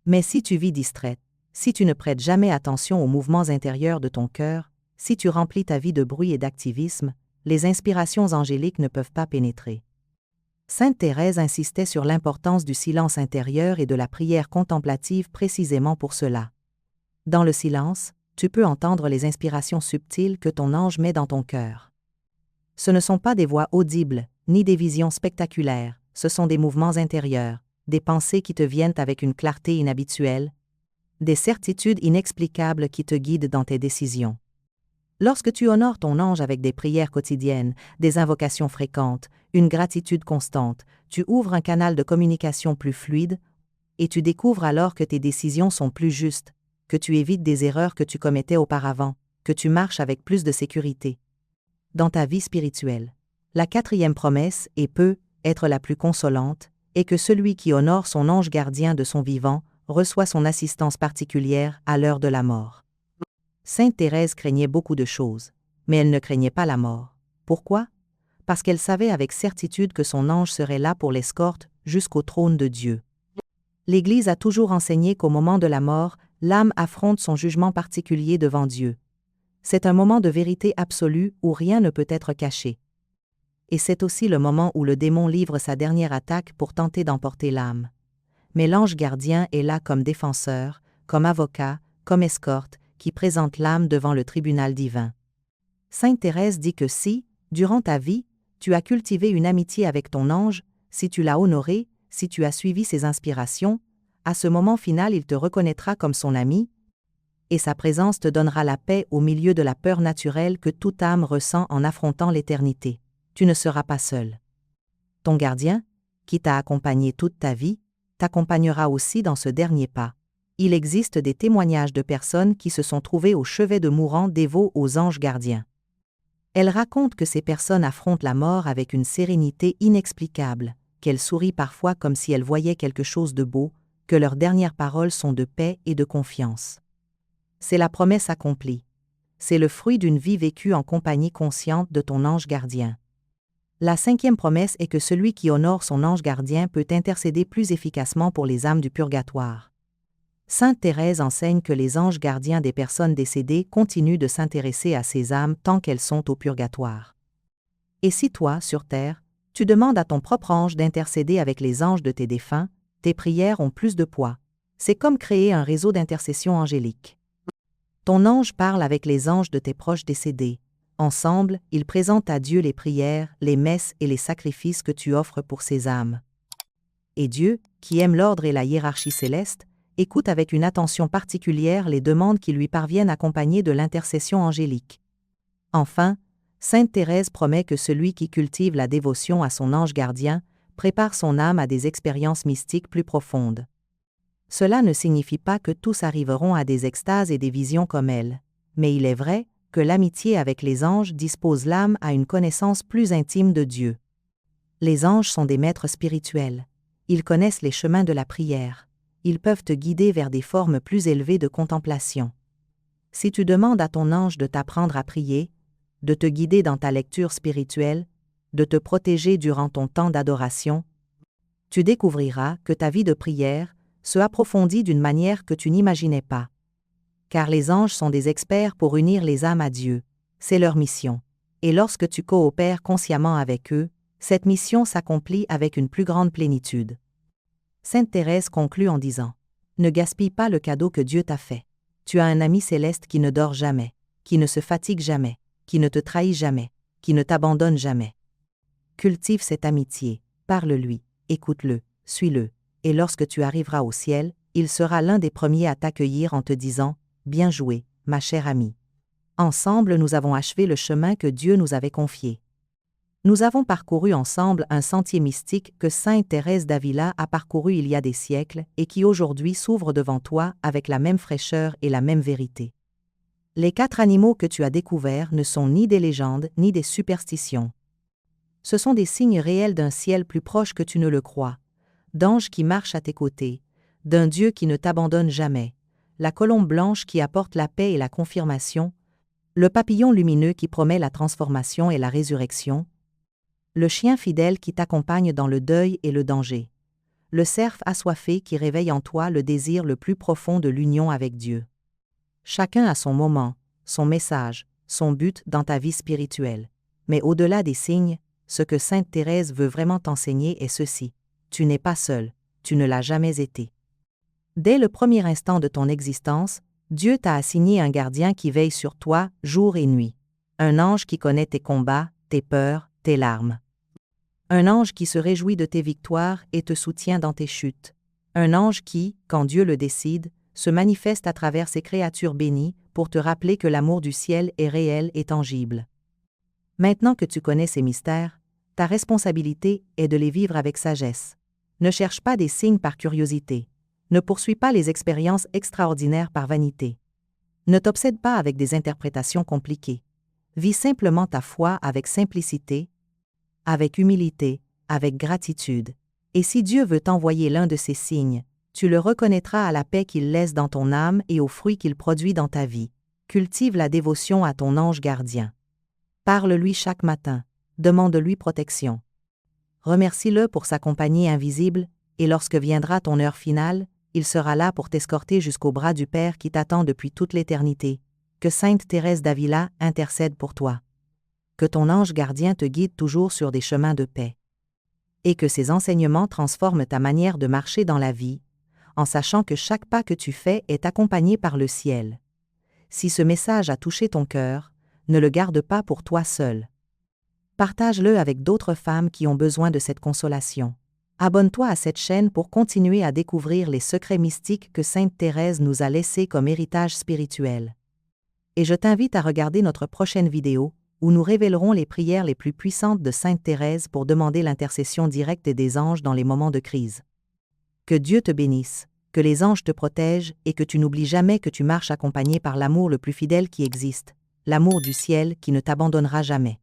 Mais si tu vis distraite, si tu ne prêtes jamais attention aux mouvements intérieurs de ton cœur, si tu remplis ta vie de bruit et d'activisme, les inspirations angéliques ne peuvent pas pénétrer. Sainte Thérèse insistait sur l'importance du silence intérieur et de la prière contemplative précisément pour cela. Dans le silence, tu peux entendre les inspirations subtiles que ton ange met dans ton cœur. Ce ne sont pas des voix audibles, ni des visions spectaculaires, ce sont des mouvements intérieurs, des pensées qui te viennent avec une clarté inhabituelle, des certitudes inexplicables qui te guident dans tes décisions. Lorsque tu honores ton ange avec des prières quotidiennes, des invocations fréquentes, une gratitude constante, tu ouvres un canal de communication plus fluide, et tu découvres alors que tes décisions sont plus justes, que tu évites des erreurs que tu commettais auparavant, que tu marches avec plus de sécurité. Dans ta vie spirituelle, la quatrième promesse, et peut être la plus consolante, est que celui qui honore son ange gardien de son vivant reçoit son assistance particulière à l'heure de la mort. Sainte Thérèse craignait beaucoup de choses, mais elle ne craignait pas la mort. Pourquoi? Parce qu'elle savait avec certitude que son ange serait là pour l'escorte jusqu'au trône de Dieu. L'Église a toujours enseigné qu'au moment de la mort, l'âme affronte son jugement particulier devant Dieu. C'est un moment de vérité absolue où rien ne peut être caché. Et c'est aussi le moment où le démon livre sa dernière attaque pour tenter d'emporter l'âme. Mais l'ange gardien est là comme défenseur, comme avocat, comme escorte, qui présente l'âme devant le tribunal divin. Sainte Thérèse dit que si, durant ta vie, tu as cultivé une amitié avec ton ange, si tu l'as honoré, si tu as suivi ses inspirations, à ce moment final il te reconnaîtra comme son ami, et sa présence te donnera la paix au milieu de la peur naturelle que toute âme ressent en affrontant l'éternité. Tu ne seras pas seul. Ton gardien, qui t'a accompagné toute ta vie, t'accompagnera aussi dans ce dernier pas. Il existe des témoignages de personnes qui se sont trouvées au chevet de mourants dévots aux anges gardiens. Elles racontent que ces personnes affrontent la mort avec une sérénité inexplicable, qu'elles sourient parfois comme si elles voyaient quelque chose de beau, que leurs dernières paroles sont de paix et de confiance. C'est la promesse accomplie. C'est le fruit d'une vie vécue en compagnie consciente de ton ange gardien. La cinquième promesse est que celui qui honore son ange gardien peut intercéder plus efficacement pour les âmes du purgatoire. Sainte Thérèse enseigne que les anges gardiens des personnes décédées continuent de s'intéresser à ces âmes tant qu'elles sont au purgatoire. Et si toi, sur terre, tu demandes à ton propre ange d'intercéder avec les anges de tes défunts, tes prières ont plus de poids. C'est comme créer un réseau d'intercession angélique. Ton ange parle avec les anges de tes proches décédés. Ensemble, ils présentent à Dieu les prières, les messes et les sacrifices que tu offres pour ces âmes. Et Dieu, qui aime l'ordre et la hiérarchie céleste, écoute avec une attention particulière les demandes qui lui parviennent accompagnées de l'intercession angélique. Enfin, Sainte Thérèse promet que celui qui cultive la dévotion à son ange gardien prépare son âme à des expériences mystiques plus profondes. Cela ne signifie pas que tous arriveront à des extases et des visions comme elle, mais il est vrai que l'amitié avec les anges dispose l'âme à une connaissance plus intime de Dieu. Les anges sont des maîtres spirituels. Ils connaissent les chemins de la prière. Ils peuvent te guider vers des formes plus élevées de contemplation. Si tu demandes à ton ange de t'apprendre à prier, de te guider dans ta lecture spirituelle, de te protéger durant ton temps d'adoration, tu découvriras que ta vie de prière se approfondit d'une manière que tu n'imaginais pas. Car les anges sont des experts pour unir les âmes à Dieu, c'est leur mission. Et lorsque tu coopères consciemment avec eux, cette mission s'accomplit avec une plus grande plénitude. Sainte Thérèse conclut en disant : ne gaspille pas le cadeau que Dieu t'a fait. Tu as un ami céleste qui ne dort jamais, qui ne se fatigue jamais, qui ne te trahit jamais, qui ne t'abandonne jamais. Cultive cette amitié, parle-lui, écoute-le, suis-le, et lorsque tu arriveras au ciel, il sera l'un des premiers à t'accueillir en te disant : bien joué, ma chère amie. Ensemble, nous avons achevé le chemin que Dieu nous avait confié. Nous avons parcouru ensemble un sentier mystique que Sainte Thérèse d'Avila a parcouru il y a des siècles et qui aujourd'hui s'ouvre devant toi avec la même fraîcheur et la même vérité. Les 4 animaux que tu as découverts ne sont ni des légendes ni des superstitions. Ce sont des signes réels d'un ciel plus proche que tu ne le crois, d'anges qui marchent à tes côtés, d'un Dieu qui ne t'abandonne jamais, la colombe blanche qui apporte la paix et la confirmation, le papillon lumineux qui promet la transformation et la résurrection, le chien fidèle qui t'accompagne dans le deuil et le danger, le cerf assoiffé qui réveille en toi le désir le plus profond de l'union avec Dieu. Chacun a son moment, son message, son but dans ta vie spirituelle. Mais au-delà des signes, ce que Sainte Thérèse veut vraiment t'enseigner est ceci : tu n'es pas seul, tu ne l'as jamais été. Dès le premier instant de ton existence, Dieu t'a assigné un gardien qui veille sur toi jour et nuit, un ange qui connaît tes combats, tes peurs, tes larmes. Un ange qui se réjouit de tes victoires et te soutient dans tes chutes. Un ange qui, quand Dieu le décide, se manifeste à travers ses créatures bénies pour te rappeler que l'amour du ciel est réel et tangible. Maintenant que tu connais ces mystères, ta responsabilité est de les vivre avec sagesse. Ne cherche pas des signes par curiosité. Ne poursuis pas les expériences extraordinaires par vanité. Ne t'obsède pas avec des interprétations compliquées. Vis simplement ta foi avec simplicité, avec humilité, avec gratitude. Et si Dieu veut t'envoyer l'un de ces signes, tu le reconnaîtras à la paix qu'il laisse dans ton âme et aux fruits qu'il produit dans ta vie. Cultive la dévotion à ton ange gardien. Parle-lui chaque matin, demande-lui protection. Remercie-le pour sa compagnie invisible, et lorsque viendra ton heure finale, il sera là pour t'escorter jusqu'au bras du Père qui t'attend depuis toute l'éternité. Que Sainte Thérèse d'Avila intercède pour toi. Que ton ange gardien te guide toujours sur des chemins de paix. Et que ses enseignements transforment ta manière de marcher dans la vie, en sachant que chaque pas que tu fais est accompagné par le ciel. Si ce message a touché ton cœur, ne le garde pas pour toi seul. Partage-le avec d'autres femmes qui ont besoin de cette consolation. Abonne-toi à cette chaîne pour continuer à découvrir les secrets mystiques que Sainte Thérèse nous a laissés comme héritage spirituel. Et je t'invite à regarder notre prochaine vidéo, où nous révélerons les prières les plus puissantes de Sainte Thérèse pour demander l'intercession directe des anges dans les moments de crise. Que Dieu te bénisse, que les anges te protègent et que tu n'oublies jamais que tu marches accompagné par l'amour le plus fidèle qui existe, l'amour du ciel qui ne t'abandonnera jamais.